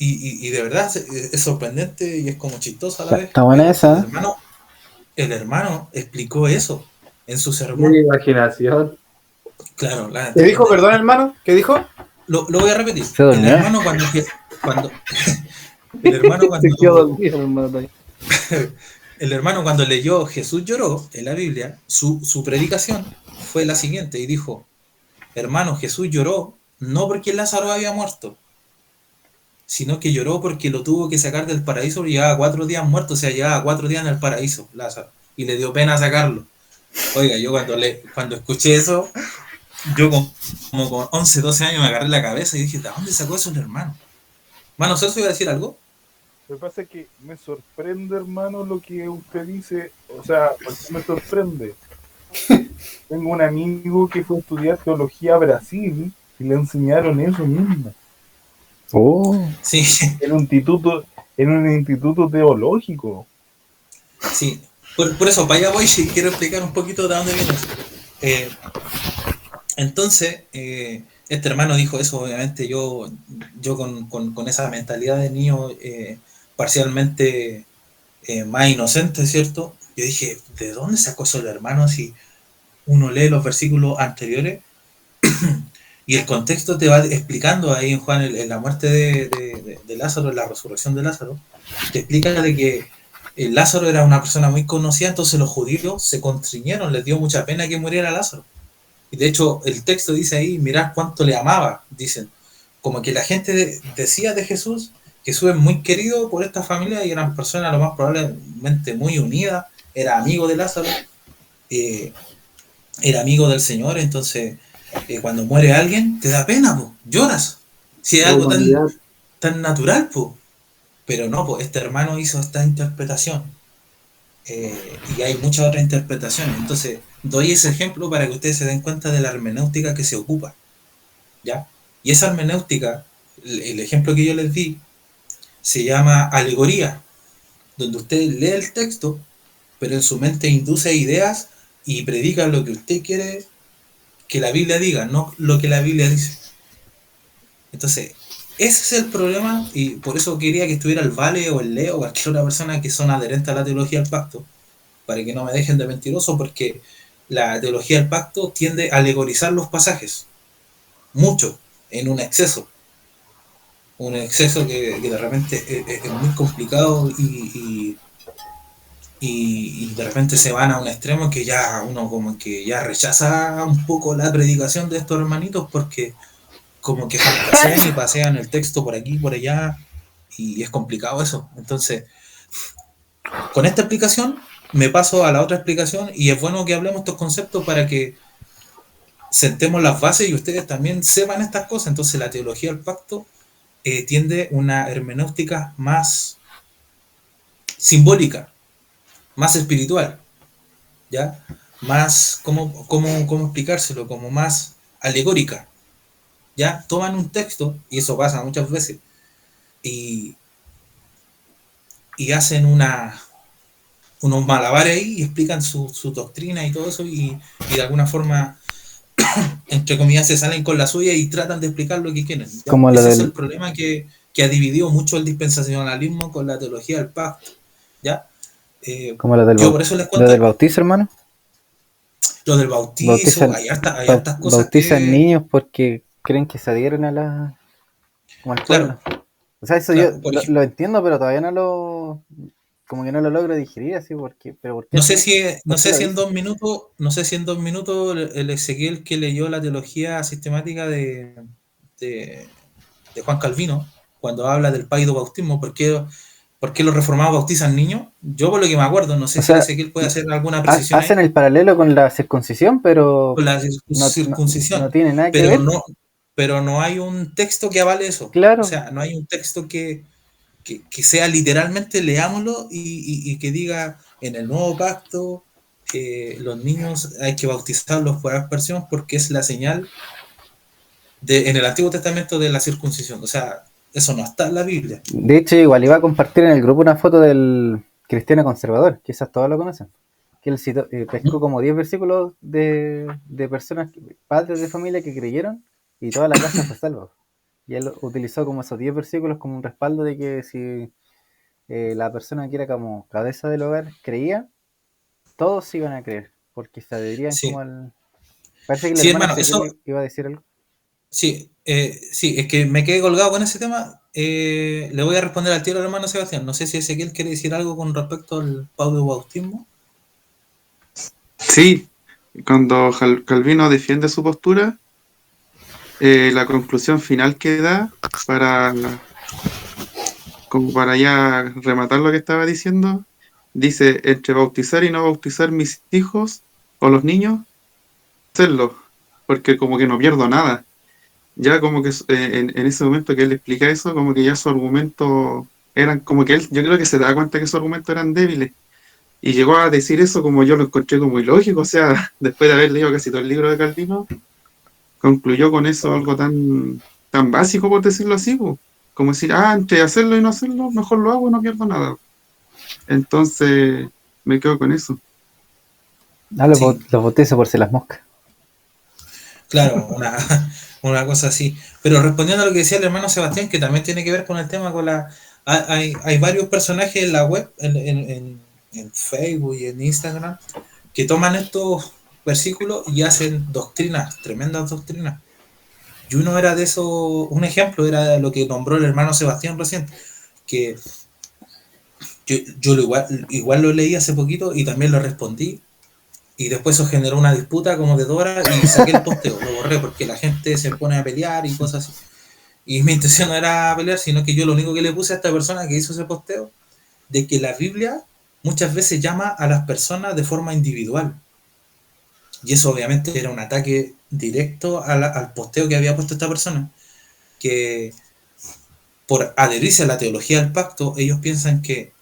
Y de verdad es sorprendente y es como chistoso a la vez. Está buena esa. El hermano explicó eso en su Mi sermón. imaginación. Claro, ¿Qué dijo, perdón, hermano? ¿Qué dijo? lo voy a repetir. Se El durmió. hermano cuando el hermano Se quedó cuando dormido, hermano. el hermano cuando leyó Jesús lloró en la Biblia, su predicación fue la siguiente y dijo, hermano, Jesús lloró no porque Lázaro había muerto, sino que lloró porque lo tuvo que sacar del paraíso porque llevaba 4 días muerto, o sea, llevaba 4 días en el paraíso, Lázaro, y le dio pena sacarlo. Oiga, yo cuando escuché eso, yo como con 11, 12 años me agarré la cabeza y dije, ¿de dónde sacó eso el hermano? Mano, ¿Celso iba a decir algo? Lo que pasa es que me sorprende, hermano, lo que usted dice. O sea, ¿por qué me sorprende? Tengo un amigo que fue a estudiar teología a Brasil y le enseñaron eso mismo. Oh, Sí, En un instituto teológico. sí. Por eso, para allá voy y quiero explicar un poquito de dónde viene eso. Entonces, este hermano dijo eso, obviamente yo con esa mentalidad de niño parcialmente más inocente, ¿cierto? Yo dije, ¿de dónde sacó eso el hermano? Si uno lee los versículos anteriores y el contexto te va explicando ahí en Juan, en la muerte de Lázaro, en la resurrección de Lázaro, te explica de que Lázaro era una persona muy conocida, entonces los judíos se constriñeron, les dio mucha pena que muriera Lázaro. Y de hecho, el texto dice ahí, mirad cuánto le amaba, dicen. Como que la gente decía de Jesús, Jesús es muy querido por esta familia y eran personas lo más probablemente muy unidas, era amigo de Lázaro, eh, era amigo del Señor, entonces cuando muere alguien te da pena, po, lloras. Si es La algo humanidad. tan natural, po. Pero no, pues este hermano hizo esta interpretación. Y hay muchas otras interpretaciones. Entonces, doy ese ejemplo para que ustedes se den cuenta de la hermenéutica que se ocupa. ¿Ya? Y esa hermenéutica, el ejemplo que yo les di, se llama alegoría, donde usted lee el texto, pero en su mente induce ideas y predica lo que usted quiere que la Biblia diga, no lo que la Biblia dice. Entonces, ese es el problema y por eso quería que estuviera el Vale o el Leo o cualquier otra persona que son adherentes a la teología del pacto, para que no me dejen de mentiroso, porque la teología del pacto tiende a alegorizar los pasajes, mucho, en un exceso que de repente es muy complicado y de repente se van a un extremo que ya uno como que ya rechaza un poco la predicación de estos hermanitos porque como que fantasean y pasean el texto por aquí y por allá y es complicado eso. Entonces, con esta explicación me paso a la otra explicación y es bueno que hablemos estos conceptos para que sentemos las bases y ustedes también sepan estas cosas. Entonces, la teología del pacto tiende una hermenéutica más simbólica, más espiritual, ¿ya? Más, ¿cómo explicárselo? Como más alegórica, ¿ya? Toman un texto, y eso pasa muchas veces, y hacen unos malabares ahí y explican su doctrina y todo eso, y de alguna forma, entre comillas, se salen con la suya y tratan de explicar lo que quieren. ¿Ya? como lo Ese es del, el problema que ha dividido mucho el dispensacionalismo con la teología del pacto. ¿Ya? como lo del, Yo por eso les lo cuento del bautizo, hermano. lo del bautizo, Bautizan, hay hartas cosas bautizan que... niños porque creen que se adhieren a la, como al Claro, pueblo. O sea, eso yo claro, por lo, ejemplo, lo entiendo, pero todavía no lo, como que no lo logro digerir así, porque, pero ¿por qué no sé hacen si, eso? ¿Por qué lo en dicen? 2 minutos, no sé si en 2 minutos el Ezequiel que leyó la teología sistemática de, de Juan Calvino, cuando habla del paido bautismo, ¿por qué los reformados bautizan niños? Yo por lo que me acuerdo, no sé O si el sea, Ezequiel puede hacer alguna precisión hacen ahí, el paralelo con la circuncisión, pero con la no circuncisión, tiene nada que pero ver. no, hay un texto que avale eso. O Claro, sea, no hay un texto que sea literalmente, leámoslo y que diga en el nuevo pacto los niños hay que bautizarlos por aspersión porque es la señal en el Antiguo Testamento de la circuncisión. O sea, Eso no está en la Biblia. De hecho, igual iba a compartir en el grupo una foto del cristiano conservador, quizás todos lo conocen. Que él citó, pescó como 10 versículos de personas, padres de familia que creyeron, y toda la casa fue salva. Y él utilizó como esos 10 versículos como un respaldo de que si la persona que era como cabeza del hogar creía, todos iban a creer, porque se adherían Sí, como al... Parece que el sí, hermano hermano, eso, Ezequiel iba a decir algo. sí, sí, es que me quedé colgado con ese tema. Le voy a responder al tiro al hermano Sebastián. No sé si Ezequiel quiere decir algo con respecto al bautismo. Sí, cuando Calvino defiende su postura, la conclusión final que da para, como para ya rematar lo que estaba diciendo, dice, entre bautizar y no bautizar mis hijos o los niños, hacerlo, porque como que no pierdo nada. Ya como que en ese momento que él explica eso, como que ya su argumento eran, como que él, yo creo que se da cuenta que sus argumentos eran débiles. Y llegó a decir eso como yo lo encontré como ilógico, o sea, después de haber leído casi todo el libro de Calvino, concluyó con eso algo tan básico, por decirlo así, po. Como decir, entre hacerlo y no hacerlo, mejor lo hago y no pierdo nada. Entonces, me quedo con eso. Los Sí, bautizo por si las moscas. claro, una cosa así. Pero respondiendo a lo que decía el hermano Sebastián, que también tiene que ver con el tema con la... Hay varios personajes en la web, en Facebook y en Instagram, que toman estos versículos y hacen doctrinas, tremendas doctrinas. Y uno era de esos, un ejemplo era lo que nombró el hermano Sebastián recién, que yo igual lo leí hace poquito y también lo respondí, y después eso generó una disputa como de Dora y saqué el posteo, lo borré porque la gente se pone a pelear y cosas así. Y mi intención no era pelear, sino que yo lo único que le puse a esta persona que hizo ese posteo, de que la Biblia muchas veces llama a las personas de forma individual. Y eso obviamente era un ataque directo al posteo que había puesto esta persona, que por adherirse a la teología del pacto, ellos piensan que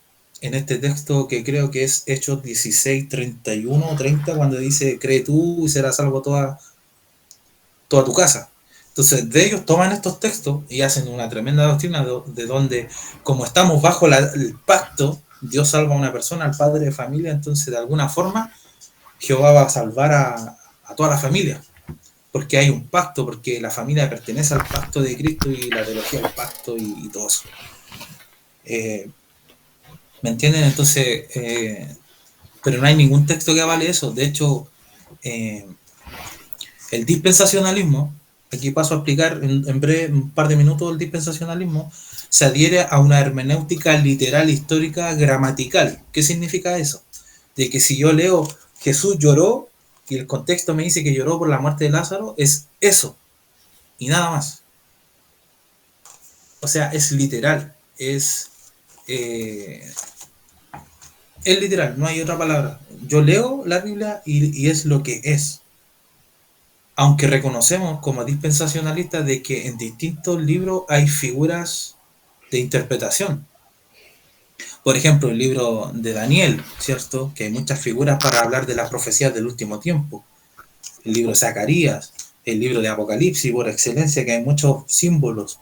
en este texto, que creo que es Hechos 16, 31 o 30, cuando dice, cree tú y será salvo toda tu casa. Entonces, de ellos toman estos textos y hacen una tremenda doctrina de donde, como estamos bajo el pacto, Dios salva a una persona, al padre de familia, entonces de alguna forma Jehová va a salvar a toda la familia, porque hay un pacto, porque la familia pertenece al pacto de Cristo y la teología del pacto y todo eso. ¿Me entienden? Entonces, pero no hay ningún texto que avale eso. De hecho, el dispensacionalismo, aquí paso a explicar en breve, un par de minutos, el dispensacionalismo se adhiere a una hermenéutica literal, histórica, gramatical. ¿Qué significa eso? De que si yo leo Jesús lloró y el contexto me dice que lloró por la muerte de Lázaro, es eso y nada más. O sea, es literal, es literal, no hay otra palabra. Yo leo la Biblia y es lo que es. Aunque reconocemos como dispensacionalistas de que en distintos libros hay figuras de interpretación. Por ejemplo, el libro de Daniel, ¿cierto? Que hay muchas figuras para hablar de las profecías del último tiempo. El libro de Zacarías, el libro de Apocalipsis, por excelencia, que hay muchos símbolos.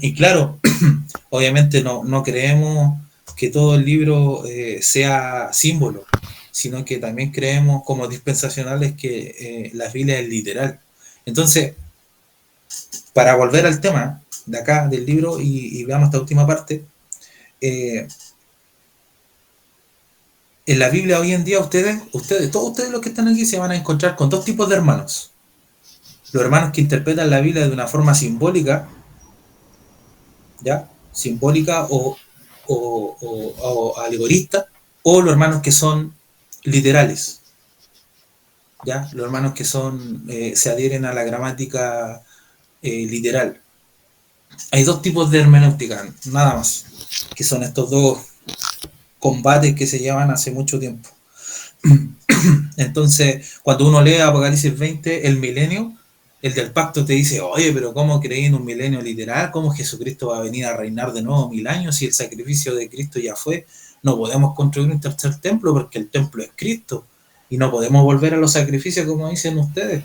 Y claro, obviamente no creemos que todo el libro sea símbolo, sino que también creemos como dispensacionales que la Biblia es literal. Entonces, para volver al tema de acá del libro y veamos esta última parte, en la Biblia hoy en día todos ustedes los que están aquí se van a encontrar con dos tipos de hermanos. Los hermanos que interpretan la Biblia de una forma simbólica, ¿ya? Simbólica o alegorista, o los hermanos que son literales, ¿ya? Los hermanos que son se adhieren a la gramática literal. Hay dos tipos de hermenéutica, nada más, que son estos dos combates que se llevan hace mucho tiempo. Entonces, cuando uno lee Apocalipsis 20, el milenio, el del pacto te dice, oye, pero ¿cómo creí en un milenio literal? ¿Cómo Jesucristo va a venir a reinar de nuevo 1000 años si el sacrificio de Cristo ya fue? No podemos construir un tercer templo porque el templo es Cristo. Y no podemos volver a los sacrificios como dicen ustedes,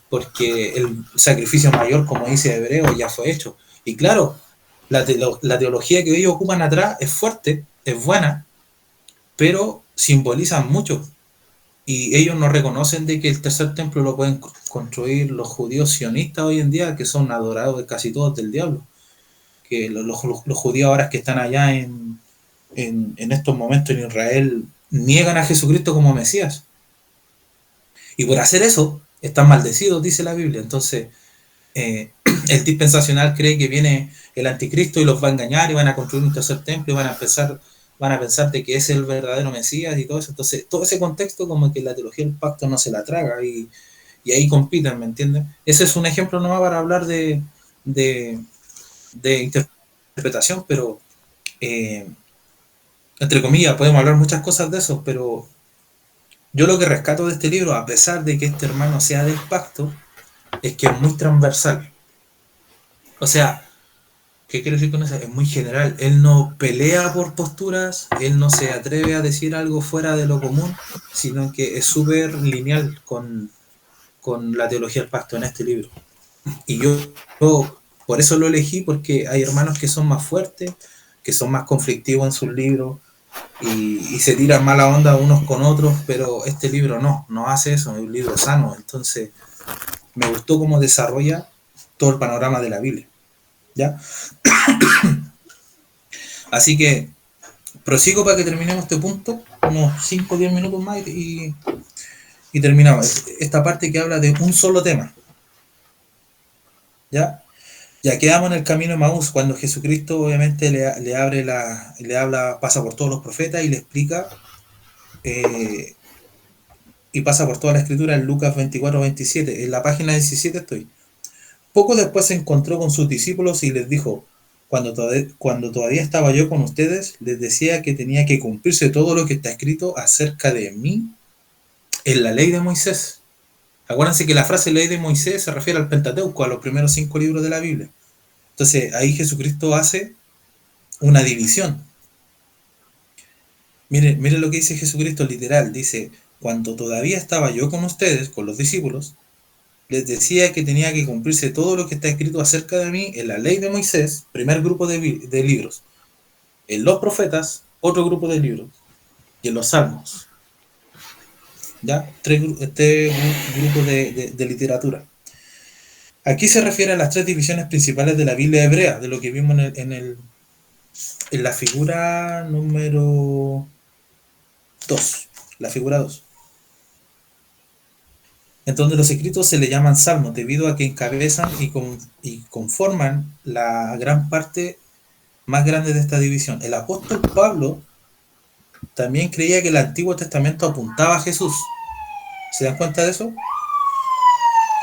porque el sacrificio mayor, como dice Hebreo, ya fue hecho. Y claro, La teología que ellos ocupan atrás es fuerte, es buena, pero simbolizan mucho. Y ellos no reconocen de que el tercer templo lo pueden construir los judíos sionistas hoy en día, que son adorados casi todos del diablo. Que los judíos ahora que están allá en estos momentos en Israel niegan a Jesucristo como Mesías. Y por hacer eso, están maldecidos, dice la Biblia. Entonces, el dispensacional cree que viene el anticristo y los va a engañar y van a construir un tercer templo y van a pensar de que es el verdadero Mesías y todo eso. Entonces, todo ese contexto como que la teología del pacto no se la traga y ahí compiten, ¿me entienden? Ese es un ejemplo nomás para hablar de interpretación, pero entre comillas, podemos hablar muchas cosas de eso, pero yo lo que rescato de este libro, a pesar de que este hermano sea del pacto, es que es muy transversal. O sea, ¿qué quiero decir con eso? Es muy general. Él no pelea por posturas, él no se atreve a decir algo fuera de lo común, sino que es súper lineal con la teología del pacto en este libro. Y yo por eso lo elegí, porque hay hermanos que son más fuertes, que son más conflictivos en sus libros, y se tiran mala onda unos con otros, pero este libro no hace eso, es un libro sano. Entonces, me gustó cómo desarrolla todo el panorama de la Biblia. ¿Ya? Así que prosigo para que terminemos este punto, unos 5 o 10 minutos más y terminamos. Esta parte que habla de un solo tema. ¿Ya? Ya quedamos en el camino de Maús, cuando Jesucristo obviamente le habla, pasa por todos los profetas y le explica, y pasa por toda la escritura en Lucas 24-27. En la página 17 estoy. Poco después se encontró con sus discípulos y les dijo: cuando todavía estaba yo con ustedes, les decía que tenía que cumplirse todo lo que está escrito acerca de mí en la ley de Moisés. Acuérdense que la frase ley de Moisés se refiere al Pentateuco, a los primeros 5 libros de la Biblia. Entonces ahí Jesucristo hace una división. Miren lo que dice Jesucristo literal. Dice: cuando todavía estaba yo con ustedes, con los discípulos, les decía que tenía que cumplirse todo lo que está escrito acerca de mí en la ley de Moisés, primer grupo de libros, en los profetas, otro grupo de libros, y en los salmos. ¿Ya? Tres grupos de literatura. Aquí se refiere a las 3 divisiones principales de la Biblia hebrea, de lo que vimos en la figura número 2, la figura 2. En donde los escritos se le llaman salmos, debido a que encabezan y conforman la gran parte más grande de esta división. El apóstol Pablo también creía que el Antiguo Testamento apuntaba a Jesús. ¿Se dan cuenta de eso?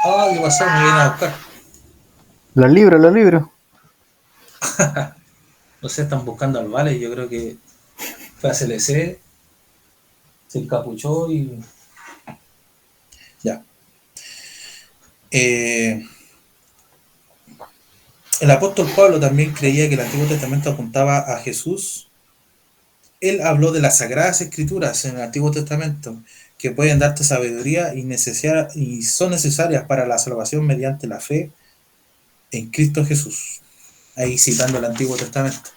Ah, ¿qué pasó? Me vienen a buscar. Los libros. No sé, están buscando al Vale. Yo creo que fue a CLC, se encapuchó y... Ya. El apóstol Pablo también creía que el Antiguo Testamento apuntaba a Jesús. Él habló de las sagradas escrituras en el Antiguo Testamento, que pueden darte sabiduría y son necesarias para la salvación mediante la fe en Cristo Jesús. Ahí citando el Antiguo Testamento.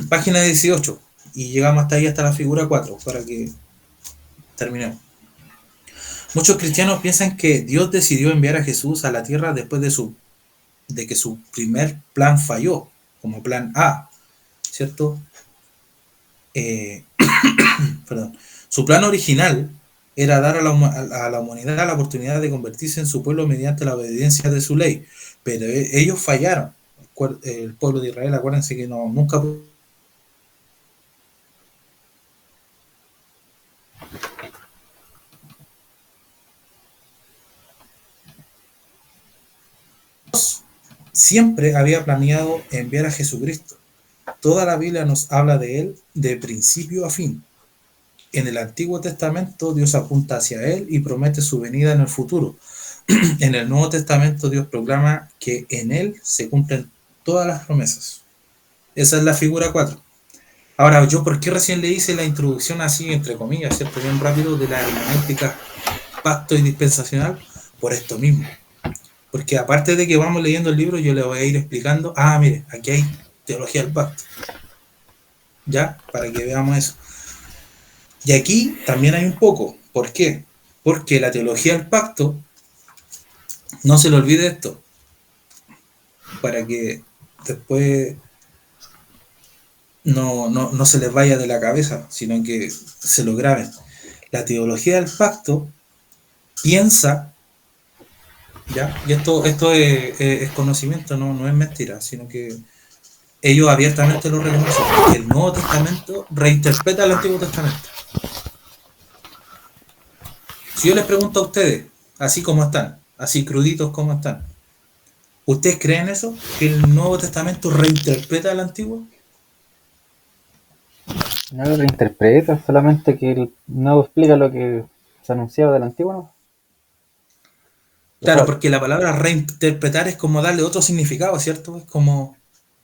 Página 18. Y llegamos hasta ahí, hasta la figura 4, para que terminemos. Muchos cristianos piensan que Dios decidió enviar a Jesús a la tierra después de que su primer plan falló, como plan A, ¿cierto? Perdón. Su plan original era dar a la humanidad la oportunidad de convertirse en su pueblo mediante la obediencia de su ley, pero ellos fallaron. El pueblo de Israel, acuérdense que nunca... Siempre había planeado enviar a Jesucristo. Toda la Biblia nos habla de él de principio a fin. En el Antiguo Testamento Dios apunta hacia él y promete su venida en el futuro. En el Nuevo Testamento Dios proclama que en él se cumplen todas las promesas. Esa es la figura 4. Ahora, yo por qué recién le hice la introducción así, entre comillas, ¿cierto? Bien rápido, de la hermenéutica pacto y dispensacional, por esto mismo. Porque aparte de que vamos leyendo el libro, yo le voy a ir explicando. Ah, mire, aquí hay teología del pacto. ¿Ya? Para que veamos eso. Y aquí también hay un poco. ¿Por qué? Porque la teología del pacto, no se le olvide esto, para que después no se les vaya de la cabeza, sino que se lo graben. La teología del pacto piensa, ¿ya? Y esto es conocimiento, no es mentira, sino que ellos abiertamente lo reconocen. El Nuevo Testamento reinterpreta el Antiguo Testamento. Si yo les pregunto a ustedes, así como están, así cruditos como están, ¿ustedes creen eso? ¿Que el Nuevo Testamento reinterpreta el Antiguo? No lo reinterpreta, solamente que no explica lo que se anunciaba del antiguo, ¿no? Claro, porque la palabra reinterpretar es como darle otro significado, ¿cierto? Es como,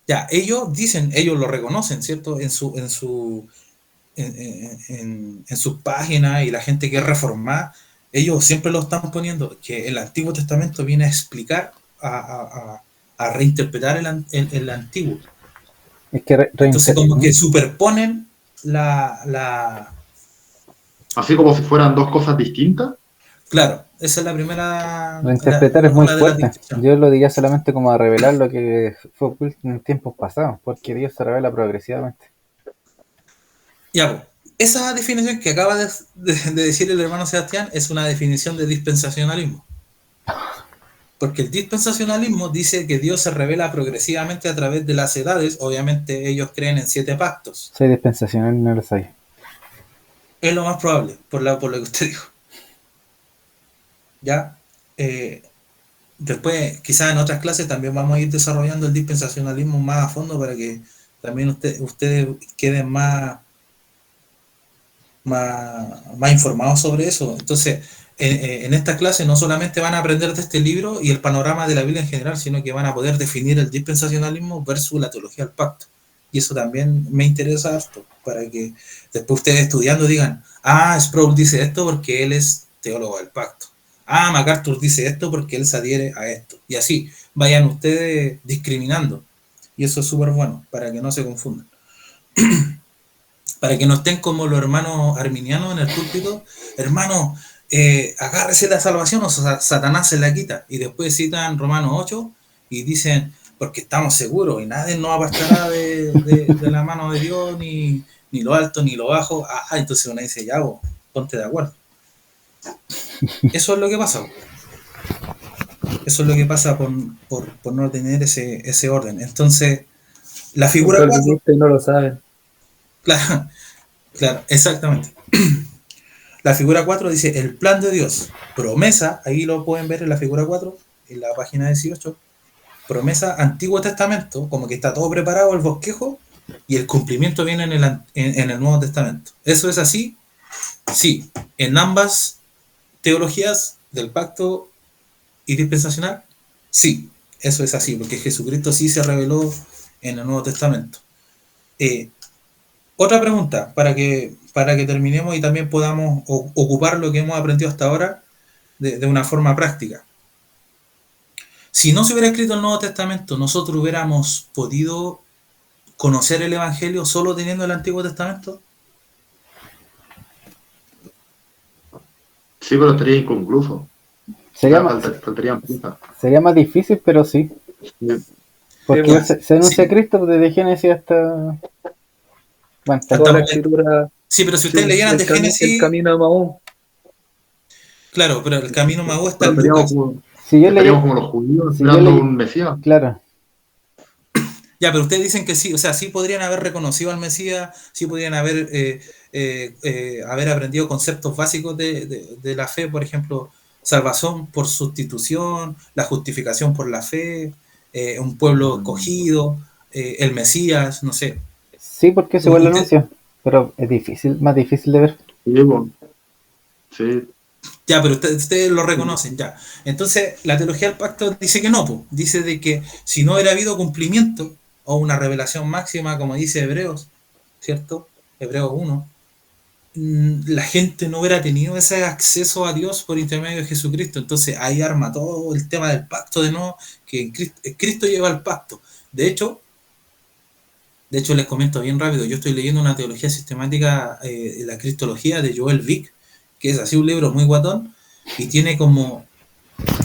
ya, ellos dicen, ellos lo reconocen, ¿cierto? En sus páginas, y la gente que es reformada, ellos siempre lo están poniendo, que el Antiguo Testamento viene a explicar, a reinterpretar el Antiguo. Es que Entonces como que superponen la... Así como si fueran dos cosas distintas. Claro, esa es la primera... reinterpretar es muy fuerte. Yo lo diría solamente como a revelar lo que fue oculto en tiempos pasados, porque Dios se revela progresivamente. Ya, pues, esa definición que acaba de decir el hermano Sebastián es una definición de dispensacionalismo. Porque el dispensacionalismo dice que Dios se revela progresivamente a través de las edades. Obviamente ellos creen en 7 pactos. Soy dispensacional, no lo soy. Es lo más probable, por lo que usted dijo. ¿Ya? Después, quizás en otras clases también vamos a ir desarrollando el dispensacionalismo más a fondo para que también ustedes queden más informados sobre eso. Entonces, en esta clase no solamente van a aprender de este libro y el panorama de la Biblia en general, sino que van a poder definir el dispensacionalismo versus la teología del pacto. Y eso también me interesa harto, para que después ustedes estudiando digan, Sproul dice esto porque él es teólogo del pacto. MacArthur dice esto porque él se adhiere a esto. Y así vayan ustedes discriminando. Y eso es súper bueno, para que no se confundan. Para que no estén como los hermanos arminianos en el púlpito, hermano, agárrese la salvación o Satanás se la quita. Y después citan Romanos 8 y dicen, porque estamos seguros y nadie nos apartará de la mano de Dios, ni lo alto ni lo bajo. Entonces uno dice, ya vos, ponte de acuerdo. Eso es lo que pasa. Eso es lo que pasa por no tener ese orden. Entonces, la figura 4... no lo saben. Claro, exactamente. La figura 4 dice, el plan de Dios, promesa, ahí lo pueden ver en la figura 4, en la página 18, promesa, Antiguo Testamento, como que está todo preparado el bosquejo, y el cumplimiento viene en el Nuevo Testamento. ¿Eso es así? Sí, en ambas teologías del pacto y dispensacional, sí, eso es así, porque Jesucristo sí se reveló en el Nuevo Testamento. Otra pregunta, para que terminemos y también podamos ocupar lo que hemos aprendido hasta ahora de una forma práctica. Si no se hubiera escrito el Nuevo Testamento, ¿nosotros hubiéramos podido conocer el Evangelio solo teniendo el Antiguo Testamento? Sí, pero estaría inconcluso. Sería más difícil, pero sí. Porque se anuncia Cristo desde Génesis hasta... Bueno, toda la escritura. Sí, pero si ustedes leyeran de Génesis... El camino de Maú. Claro, pero el camino de Maú está en Lucas. Estaríamos como los judíos esperando un Mesías. Claro. Ya, pero ustedes dicen que sí, o sea, sí podrían haber reconocido al Mesías, sí podrían haber aprendido conceptos básicos de la fe, por ejemplo, salvación por sustitución, la justificación por la fe, un pueblo escogido, el Mesías, no sé. Sí, porque es igual el anuncio, pero es difícil, más difícil de ver. Sí, bueno. Sí. Ya, pero ustedes lo reconocen, ya. Entonces, la teología del pacto dice que no, pues. Dice de que si no hubiera habido cumplimiento o una revelación máxima, como dice Hebreos, ¿cierto? Hebreos 1, la gente no hubiera tenido ese acceso a Dios por intermedio de Jesucristo. Entonces, ahí arma todo el tema del pacto de nuevo, que Cristo lleva el pacto. De hecho, De hecho, les comento bien rápido, yo estoy leyendo una teología sistemática, la cristología de Joel Vick, que es así un libro muy guatón, y tiene como,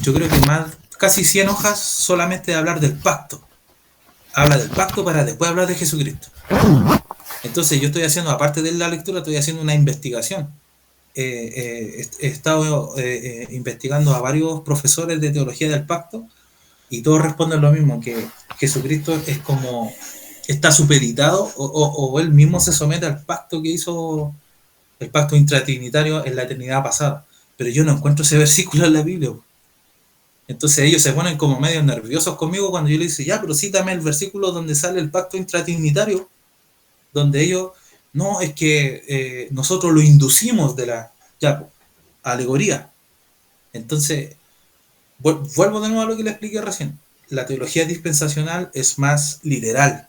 yo creo que más, casi 100 hojas solamente de hablar del pacto. Habla del pacto para después hablar de Jesucristo. Entonces yo estoy haciendo, aparte de la lectura, estoy haciendo una investigación. He estado investigando a varios profesores de teología del pacto y todos responden lo mismo, que Jesucristo es como, está supeditado o él mismo se somete al pacto que hizo, el pacto intratrinitario en la eternidad pasada. Pero yo no encuentro ese versículo en la Biblia. Entonces ellos se ponen como medio nerviosos conmigo cuando yo les digo, ya, pero cítame el versículo donde sale el pacto intratrinitario, donde ellos, no, es que nosotros lo inducimos de la, ya, alegoría. Entonces, vuelvo de nuevo a lo que le expliqué recién. La teología dispensacional es más literal,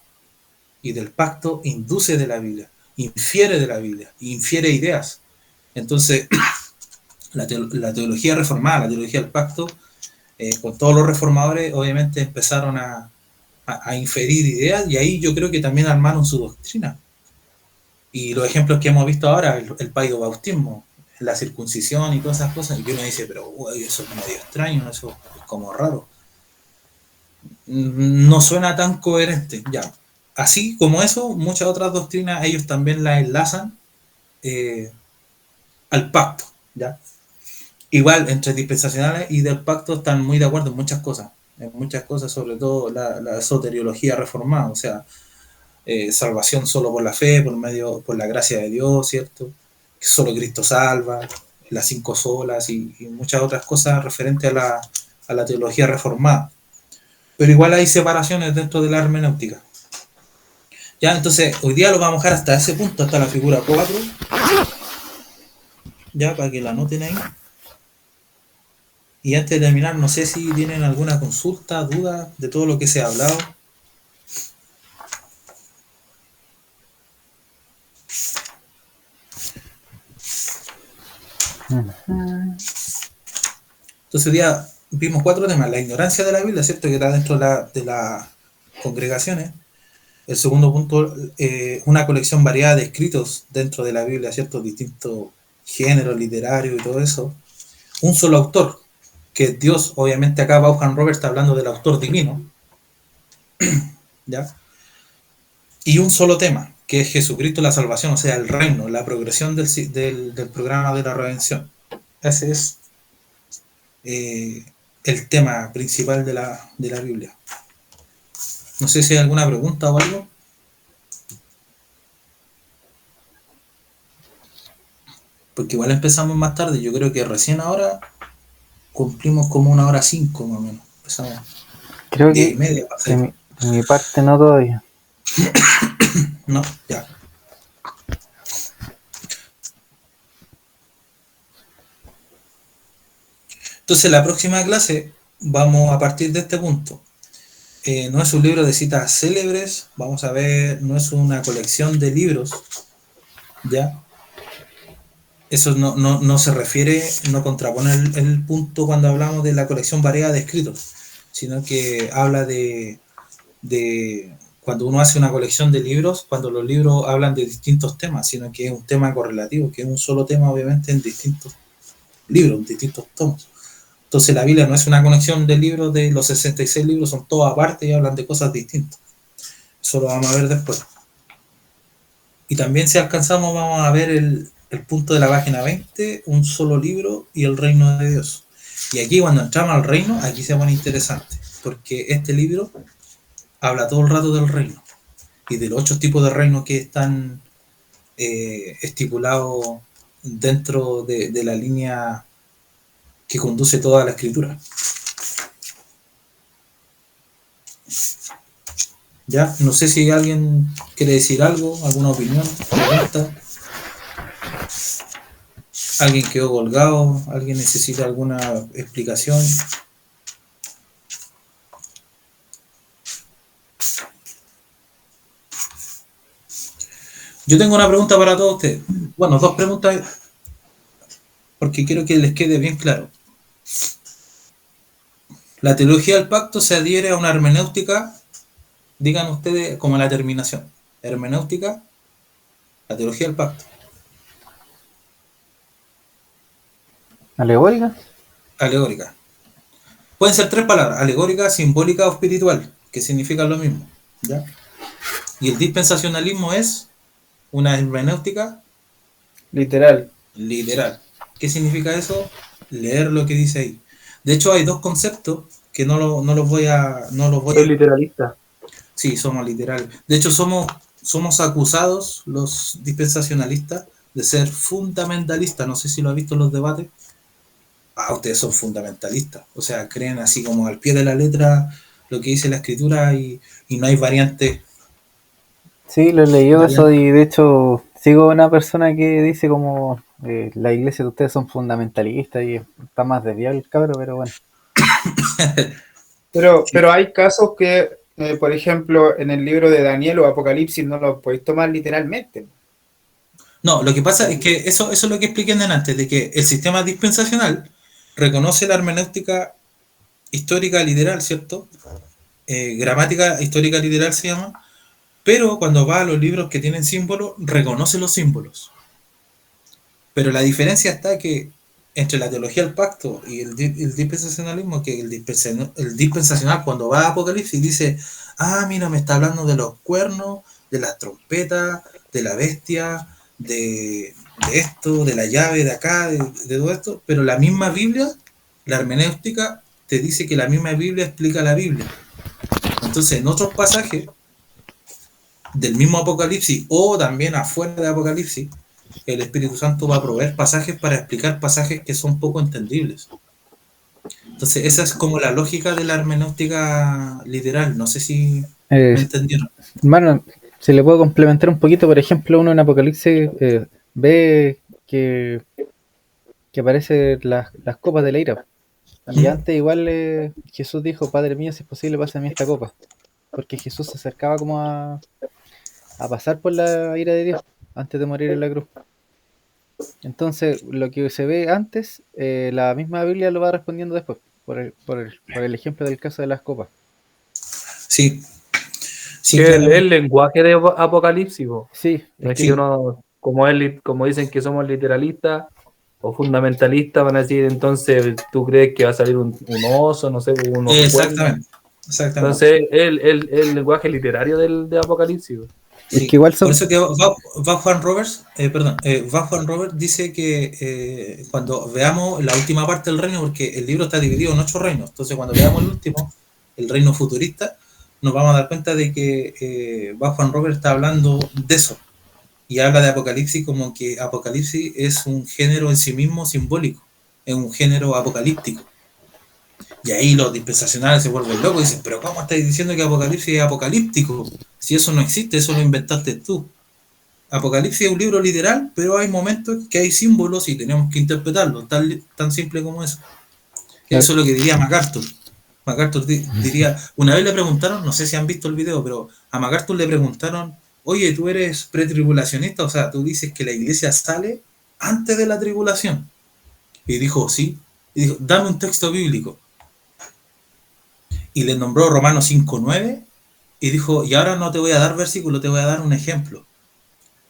y del pacto induce de la Biblia, infiere de la Biblia, infiere ideas. Entonces, la teología reformada, la teología del pacto, con todos los reformadores, obviamente empezaron a inferir ideas, y ahí yo creo que también armaron su doctrina. Y los ejemplos que hemos visto ahora, el paidobautismo, la circuncisión y todas esas cosas, y uno dice, pero uy, eso es medio extraño, eso es como raro. No suena tan coherente, ya. Así como eso, muchas otras doctrinas ellos también las enlazan al pacto, ¿ya? Igual, entre dispensacionales y del pacto están muy de acuerdo en muchas cosas, sobre todo la soteriología reformada, o sea, salvación solo por la fe, por la gracia de Dios, ¿cierto? Que solo Cristo salva, las 5 solas y muchas otras cosas referentes a la teología reformada. Pero igual hay separaciones dentro de la hermenéutica. Ya, entonces, hoy día lo vamos a dejar hasta ese punto, hasta la figura 4. Ya, para que la anoten ahí. Y antes de terminar, no sé si tienen alguna consulta, duda de todo lo que se ha hablado. Entonces hoy día vimos 4 temas. La ignorancia de la Biblia, ¿cierto? Que está dentro de las congregaciones. El segundo punto, una colección variada de escritos dentro de la Biblia, ¿cierto? Distintos géneros literarios y todo eso. Un solo autor, que Dios, obviamente acá Vaughan Roberts está hablando del autor divino, ¿ya? Y un solo tema, que es Jesucristo, la salvación, o sea, el reino, la progresión del programa de la redención. Ese es el tema principal de la Biblia. No sé si hay alguna pregunta o algo. Porque igual empezamos más tarde, yo creo que recién ahora cumplimos como 1:05 más o menos. Empezamos Creo 10:30. de mi parte no todavía. No, ya. Entonces la próxima clase vamos a partir de este punto. No es un libro de citas célebres, vamos a ver, no es una colección de libros, ¿ya? Eso no se refiere, no contrapone el punto cuando hablamos de la colección variada de escritos, sino que habla de cuando uno hace una colección de libros, cuando los libros hablan de distintos temas, sino que es un tema correlativo, que es un solo tema obviamente en distintos libros, en distintos tomos. Entonces la Biblia no es una colección de libros, de los 66 libros son todos aparte y hablan de cosas distintas. Eso lo vamos a ver después. Y también si alcanzamos vamos a ver el punto de la página 20, un solo libro y el reino de Dios. Y aquí cuando entramos al reino, aquí se pone interesante, porque este libro habla todo el rato del reino y de los 8 tipos de reinos que están estipulados dentro de la línea que conduce toda la escritura. Ya, no sé si alguien quiere decir algo, alguna opinión, pregunta. ¿Alguien quedó colgado? ¿Alguien necesita alguna explicación? Yo tengo una pregunta para todos ustedes. Bueno, 2 preguntas, porque quiero que les quede bien claro. La teología del pacto se adhiere a una hermenéutica, digan ustedes, como la terminación. hermenéutica, la teología del pacto. ¿Alegórica? Alegórica. Pueden ser 3 palabras, alegórica, simbólica o espiritual, que significan lo mismo, ¿ya? Y el dispensacionalismo es una hermenéutica Literal. literal. ¿Qué significa eso? Leer lo que dice ahí. De hecho, hay 2 conceptos que no los voy a... Soy literalista. Sí, somos literales. De hecho, somos acusados, los dispensacionalistas, de ser fundamentalistas. No sé si lo han visto en los debates. Ustedes son fundamentalistas. O sea, creen así como al pie de la letra lo que dice la escritura y no hay variantes. Sí, lo he leído eso y de hecho sigo una persona que dice como la iglesia de ustedes son fundamentalistas y está más desviado el cabro, pero bueno. Pero hay casos que, por ejemplo, en el libro de Daniel o Apocalipsis no lo podéis tomar literalmente. No, lo que pasa es que eso es lo que expliqué antes, de que el sistema dispensacional reconoce la hermenéutica histórica literal, ¿cierto? Gramática histórica literal se llama, pero cuando va a los libros que tienen símbolos, reconoce los símbolos. Pero la diferencia está que entre la teología del pacto y el dispensacionalismo, que el dispensacional cuando va a Apocalipsis dice, mira, me está hablando de los cuernos, de las trompetas, de la bestia, de esto, de la llave de acá, de todo esto, pero la misma Biblia, la hermenéutica, te dice que la misma Biblia explica la Biblia. Entonces, en otros pasajes del mismo Apocalipsis o también afuera de Apocalipsis, el Espíritu Santo va a proveer pasajes para explicar pasajes que son poco entendibles. Entonces, esa es como la lógica de la hermenéutica literal. No sé si me entendieron. Bueno, si le puedo complementar un poquito, por ejemplo, uno en Apocalipsis ve que aparecen las copas de la ira. Y antes igual Jesús dijo, Padre mío, si es posible, pásame esta copa. Porque Jesús se acercaba como a pasar por la ira de Dios antes de morir en la cruz. Entonces, lo que se ve antes, la misma Biblia lo va respondiendo después, por el ejemplo del caso de las copas. Sí. Que el lenguaje de Apocalipsis. Sí. No es que uno, como dicen que somos literalistas o fundamentalistas, van a decir, entonces tú crees que va a salir un oso, no sé, unos Exactamente. Entonces, el lenguaje literario de Apocalipsis. Sí. Es que igual por eso que va Juan Roberts, va Juan Roberts dice que cuando veamos la última parte del reino, porque el libro está dividido en 8 reinos, entonces cuando veamos el último, el reino futurista, nos vamos a dar cuenta de que va Juan Roberts está hablando de eso, y habla de Apocalipsis como que Apocalipsis es un género en sí mismo simbólico, es un género apocalíptico. Y ahí los dispensacionales se vuelven locos y dicen, pero ¿cómo estáis diciendo que Apocalipsis es apocalíptico? Si eso no existe, eso lo inventaste tú. Apocalipsis es un libro literal, pero hay momentos que hay símbolos y tenemos que interpretarlos, tan simple como eso. Eso es lo que diría MacArthur. MacArthur diría, una vez le preguntaron, no sé si han visto el video, pero a MacArthur le preguntaron, oye, ¿tú eres pretribulacionista? O sea, tú dices que la iglesia sale antes de la tribulación. Y dijo, sí. Y dijo, dame un texto bíblico. Y le nombró Romanos 5:9 y dijo, y ahora no te voy a dar versículo, te voy a dar un ejemplo.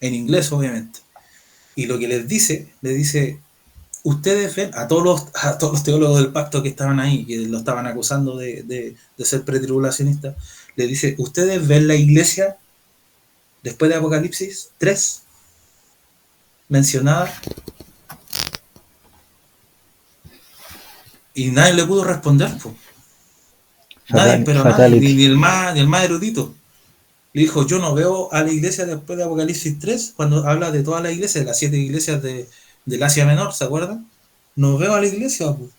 En inglés, obviamente. Y lo que les dice, ustedes ven a todos los teólogos del pacto que estaban ahí, que lo estaban acusando de ser pretribulacionistas, les dice, ustedes ven la iglesia después de Apocalipsis 3 mencionada. Y nadie le pudo responder, pues. Nadie, pero nadie, ni el más erudito. Le dijo, yo no veo a la iglesia después de Apocalipsis 3, cuando habla de toda la iglesia, de las 7 iglesias del Asia Menor, ¿se acuerdan? No veo a la iglesia, pues.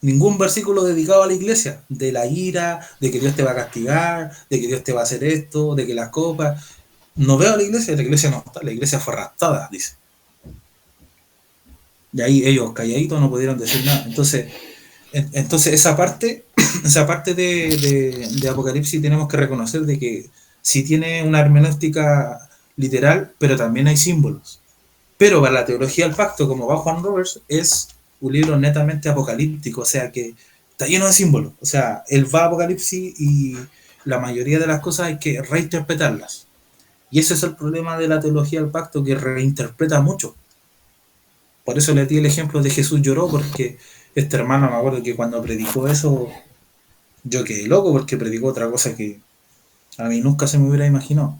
Ningún versículo dedicado a la iglesia, de la ira, de que Dios te va a castigar, de que Dios te va a hacer esto, de que las copas. No veo a la iglesia no está, la iglesia fue raptada, dice. Y ahí ellos calladitos no pudieron decir nada. Entonces esa parte de Apocalipsis tenemos que reconocer de que sí tiene una hermenéutica literal, pero también hay símbolos. Pero para la teología del pacto, como va Juan Roberts, es un libro netamente apocalíptico, o sea que está lleno de símbolos. O sea, él va a Apocalipsis y la mayoría de las cosas hay que reinterpretarlas. Y ese es el problema de la teología del pacto, que reinterpreta mucho. Por eso le di el ejemplo de Jesús lloró, porque este hermano, me acuerdo que cuando predicó eso, yo quedé loco, porque predicó otra cosa que a mí nunca se me hubiera imaginado.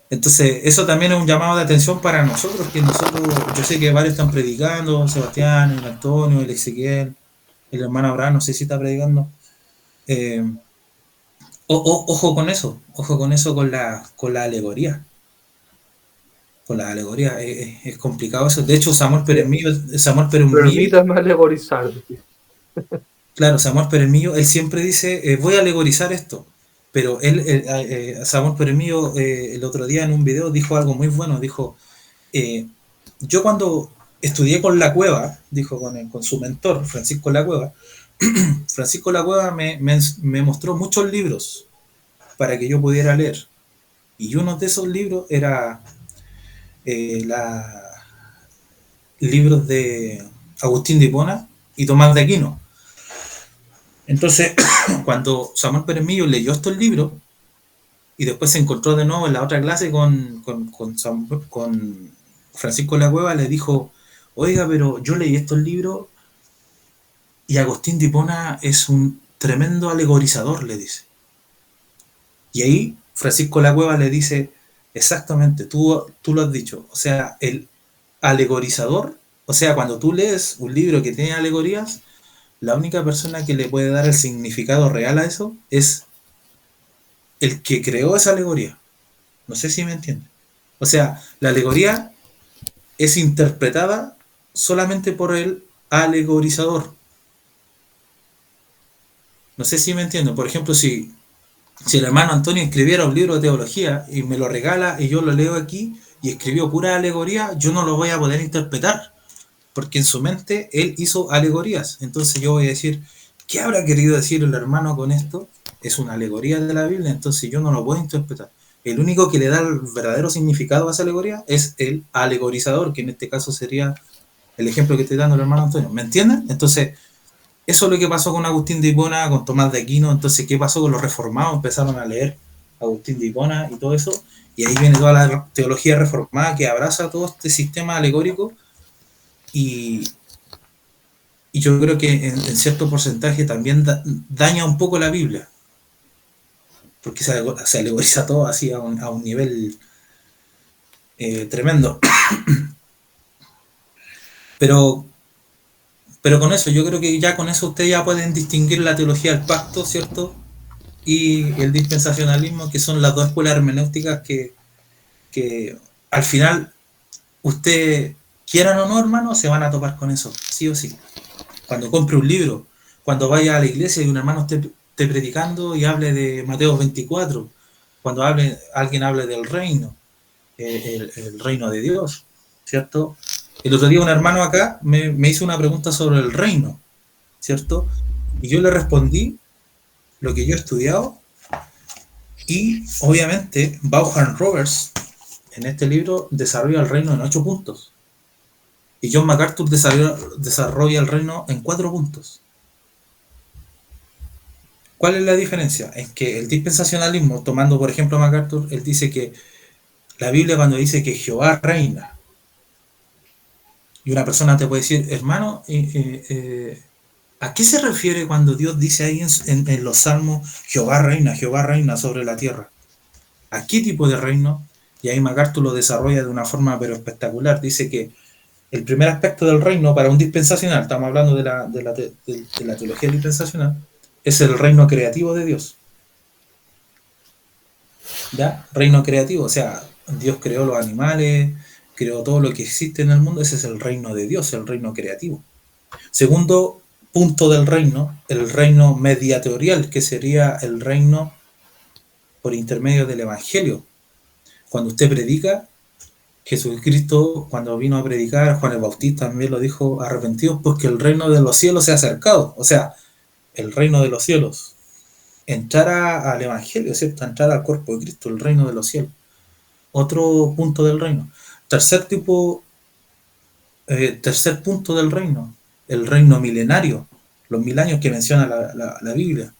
Entonces, eso también es un llamado de atención para nosotros, que nosotros, yo sé que varios están predicando, Sebastián, el Antonio, el Ezequiel, el hermano Abraham, no sé si está predicando. Ojo con eso, con la alegoría. Con la alegoría, es complicado eso. De hecho, Samuel Peremillo, Permítame alegorizar. claro, Samuel Peremillo, él siempre dice, voy a alegorizar esto. Pero Samuel Peremillo, el otro día en un video dijo algo muy bueno, dijo, yo cuando estudié con La Cueva, dijo con su mentor, Francisco La Cueva, Francisco La Cueva me mostró muchos libros para que yo pudiera leer. Y uno de esos libros era libros de Agustín de Hipona y Tomás de Aquino. Entonces, cuando Samuel Peremillo leyó estos libros y después se encontró de nuevo en la otra clase con Francisco La Cueva, le dijo, oiga, pero yo leí estos libros y Agustín de Hipona es un tremendo alegorizador, le dice. Y ahí Francisco La Cueva le dice, exactamente, tú lo has dicho, o sea, el alegorizador, o sea, cuando tú lees un libro que tiene alegorías, la única persona que le puede dar el significado real a eso es el que creó esa alegoría. No sé si me entiende. O sea, la alegoría es interpretada solamente por el alegorizador. No sé si me entiendo. Por ejemplo, si el hermano Antonio escribiera un libro de teología y me lo regala y yo lo leo aquí y escribió pura alegoría, yo no lo voy a poder interpretar, porque en su mente él hizo alegorías. Entonces yo voy a decir, ¿qué habrá querido decir el hermano con esto? Es una alegoría de la Biblia, entonces yo no lo puedo interpretar. El único que le da el verdadero significado a esa alegoría es el alegorizador, que en este caso sería el ejemplo que estoy dando el hermano Antonio. ¿Me entienden? Entonces, eso es lo que pasó con Agustín de Hipona, con Tomás de Aquino. Entonces, ¿qué pasó con los reformados? Empezaron a leer Agustín de Hipona y todo eso, y ahí viene toda la teología reformada que abraza todo este sistema alegórico, y yo creo que en cierto porcentaje también daña un poco la Biblia, porque se alegoriza todo así a un nivel tremendo. Pero con eso, yo creo que ya con eso ustedes ya pueden distinguir la teología del pacto, ¿cierto? Y el dispensacionalismo, que son las dos escuelas hermenéuticas que al final, usted quieran o no, hermano, se van a topar con eso, sí o sí. Cuando compre un libro, cuando vaya a la iglesia y un hermano esté predicando y hable de Mateo 24, cuando alguien hable del reino, el reino de Dios, ¿cierto? El otro día un hermano acá me hizo una pregunta sobre el reino, ¿cierto? Y yo le respondí lo que yo he estudiado, y obviamente Vaughan Roberts en este libro desarrolla el reino en 8 puntos. Y John MacArthur desarrolla el reino en 4 puntos. ¿Cuál es la diferencia? Es que el dispensacionalismo, tomando por ejemplo a MacArthur, él dice que la Biblia, cuando dice que Jehová reina, y una persona te puede decir, hermano, ¿a qué se refiere cuando Dios dice ahí en los salmos, Jehová reina sobre la tierra? ¿A qué tipo de reino? Y ahí MacArthur lo desarrolla de una forma pero espectacular. Dice que el primer aspecto del reino para un dispensacional, estamos hablando de la teología dispensacional, es el reino creativo de Dios. ¿Ya? Reino creativo, o sea, Dios creó los animales, creó todo lo que existe en el mundo, ese es el reino de Dios, el reino creativo. Segundo punto del reino, el reino mediatorial, que sería el reino por intermedio del Evangelio. Cuando usted predica, Jesucristo, cuando vino a predicar, Juan el Bautista también lo dijo, arrepentidos porque el reino de los cielos se ha acercado. O sea, el reino de los cielos. Entrar al Evangelio, ¿cierto? Entrar al cuerpo de Cristo, el reino de los cielos. Otro punto del reino. Tercer punto del reino, el reino milenario, los 1000 años que menciona la Biblia,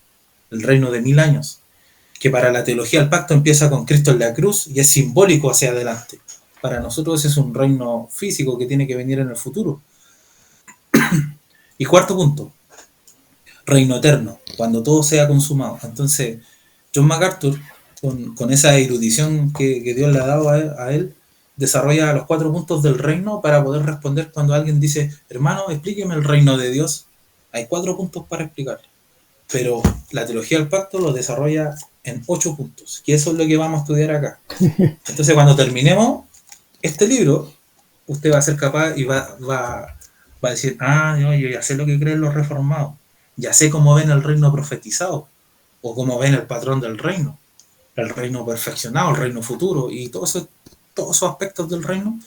el reino de 1000 años. que para la teología del pacto empieza con Cristo en la cruz y es simbólico hacia adelante. Para nosotros es un reino físico que tiene que venir en el futuro. Y cuarto punto, reino eterno, cuando todo sea consumado. Entonces, John MacArthur, con esa erudición que Dios le ha dado a él, desarrolla los 4 puntos del reino para poder responder cuando alguien dice, hermano, explíqueme el reino de Dios. Hay 4 puntos para explicarlo. Pero la teología del pacto lo desarrolla en 8 puntos, que eso es lo que vamos a estudiar acá. Entonces, cuando terminemos este libro, usted va a ser capaz y va a decir, yo ya sé lo que creen los reformados, ya sé cómo ven el reino profetizado, o cómo ven el patrón del reino, el reino perfeccionado, el reino futuro, y todos esos aspectos del reino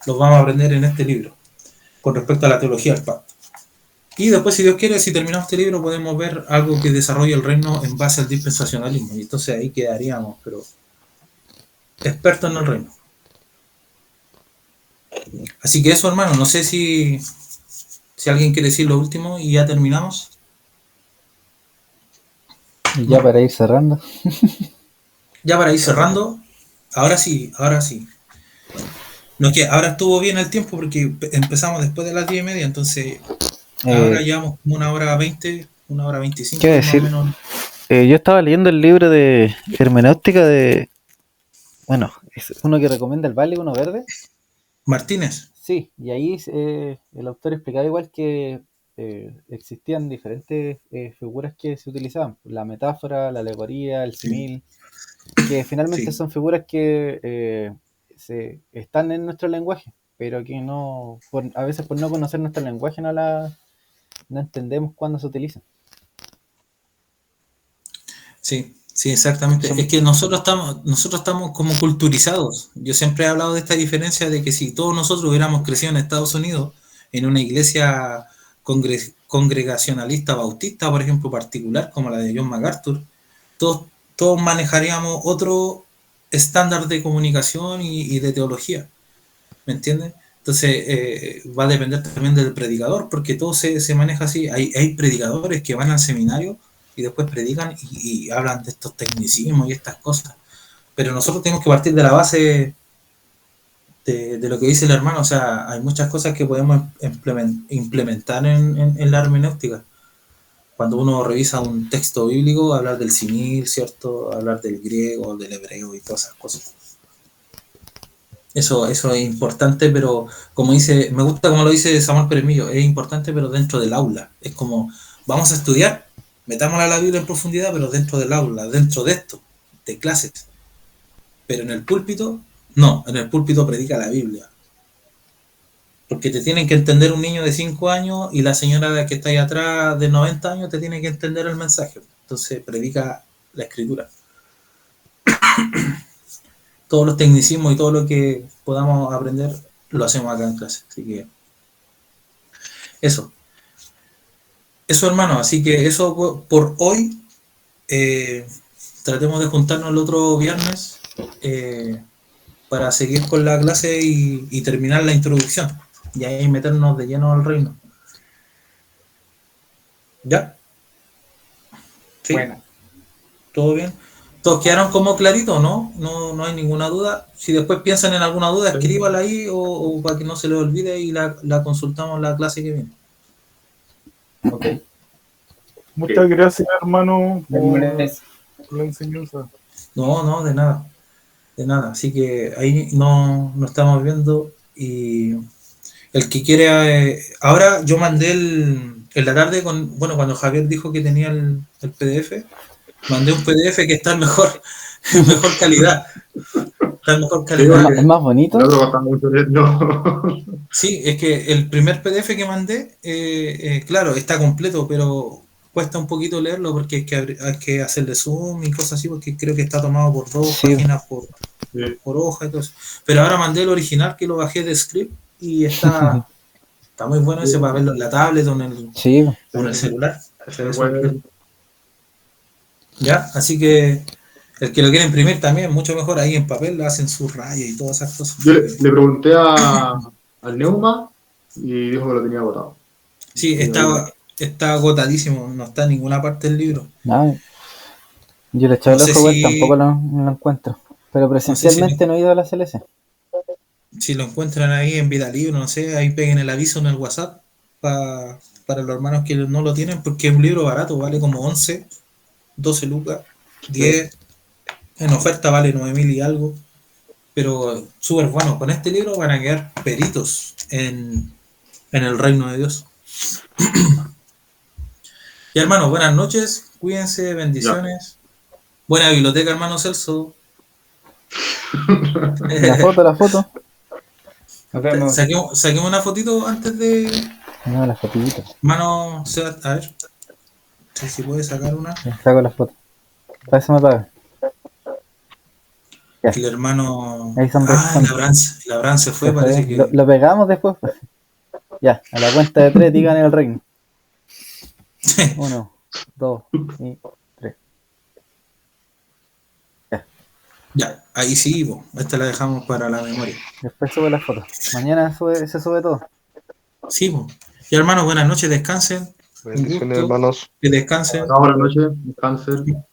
los vamos a aprender en este libro, con respecto a la teología del pacto. Y después, si Dios quiere, si terminamos este libro, podemos ver algo que desarrolla el reino en base al dispensacionalismo, y entonces ahí quedaríamos, pero expertos en el reino. Así que eso, hermano, no sé si alguien quiere decir lo último y ya terminamos. Y ya para ir cerrando. Ya para ir cerrando, ahora sí. No, que ahora estuvo bien el tiempo porque empezamos después de las 10:30, entonces ahora llevamos como 1:20, 1:25. ¿Qué decir? Más o menos. Yo estaba leyendo el libro de hermenéutica de... Bueno, es uno que recomienda el Vale, uno verde. Martínez. Sí, y ahí el autor explicaba igual que existían diferentes figuras que se utilizaban. La metáfora, la alegoría, el símil, que finalmente son figuras que están en nuestro lenguaje, pero que no, a veces por no conocer nuestro lenguaje no entendemos cuándo se utilizan. Sí, exactamente. Es que nosotros estamos como culturizados. Yo siempre he hablado de esta diferencia de que si todos nosotros hubiéramos crecido en Estados Unidos, en una iglesia congregacionalista bautista, por ejemplo, particular, como la de John MacArthur, todos manejaríamos otro estándar de comunicación y de teología. ¿Me entiendes? Entonces va a depender también del predicador, porque todo se maneja así. Hay predicadores que van al seminario y después predican y hablan de estos tecnicismos y estas cosas. Pero nosotros tenemos que partir de la base de lo que dice el hermano. O sea, hay muchas cosas que podemos implementar en la hermenéutica. Cuando uno revisa un texto bíblico, hablar del símil, ¿cierto? Hablar del griego, del hebreo y todas esas cosas. Eso es importante, pero como dice, me gusta como lo dice Samuel Peremillo, es importante, pero dentro del aula. Es como, vamos a estudiar, metámosla a la Biblia en profundidad, pero dentro del aula, dentro de esto, de clases. Pero en el púlpito, no, en el púlpito predica la Biblia. Porque te tienen que entender un niño de 5 años y la señora que está ahí atrás de 90 años te tiene que entender el mensaje. Entonces predica la escritura. Todos los tecnicismos y todo lo que podamos aprender lo hacemos acá en clase. Así que eso, hermano. Así que eso por hoy. Tratemos de juntarnos el otro viernes para seguir con la clase y terminar la introducción y ahí meternos de lleno al reino. ¿Ya? ¿Sí? Bueno. ¿Todo bien? ¿Todos quedaron como clarito, no? No hay ninguna duda. Si después piensan en alguna duda, escríbala ahí o para que no se les olvide y la consultamos la clase que viene. Ok. Muchas gracias, hermano, por Gracias. la enseñanza. No, de nada. De nada. Así que ahí no estamos viendo. Y el que quiere... ahora yo mandé en la tarde, cuando Javier dijo que tenía el PDF, mandé un PDF que está en mejor calidad. Está en mejor calidad. ¿Es más bonito? El otro está mucho no. Sí, es que el primer PDF que mandé, claro, está completo, pero cuesta un poquito leerlo porque hay que hacerle zoom y cosas así, porque creo que está tomado por 2 páginas por hoja y todo eso. Pero ahora mandé el original que lo bajé de Script y está muy bueno ese para verlo en la tablet o en el celular. Ya, así que el que lo quiere imprimir también, mucho mejor, ahí en papel le hacen sus rayas y todas esas cosas. Yo le pregunté al Neuma y dijo que lo tenía agotado. Sí, está agotadísimo, no está en ninguna parte del libro. No. Yo le he echado No el sé ojo, igual, si, tampoco lo encuentro. Pero no sé presencialmente no he ido a la CLC. si lo encuentran ahí en Vida Libre, no sé, ahí peguen el aviso en el WhatsApp para los hermanos que no lo tienen, porque es un libro barato, vale como 11, 12 lucas, 10, en oferta vale 9.000 y algo, pero súper bueno. Con este libro van a quedar peritos en el reino de Dios. Y hermanos, buenas noches, cuídense, Ya. bendiciones. Buena biblioteca, hermano Celso. La foto. Nos vemos. Saquemos una fotito antes de. No, la fotito. Hermano, a ver, si puede sacar una. Ya, saco la foto. Para eso me paga. Ya, El hermano. ahí son Ah, son- el Abraham se fue, se fue. parece que. Lo pegamos después. Ya, a la cuenta de 3 digan el reino. 1, 2 y 3. Ya, Ya, ahí sí, po. Esta la dejamos para la memoria. después sube la foto. Mañana se sube todo. Sí, po. Y hermanos, buenas noches, descansen. Un Bendiciones, gusto, hermanos. que descansen. Chao, buenas noches. Descansen.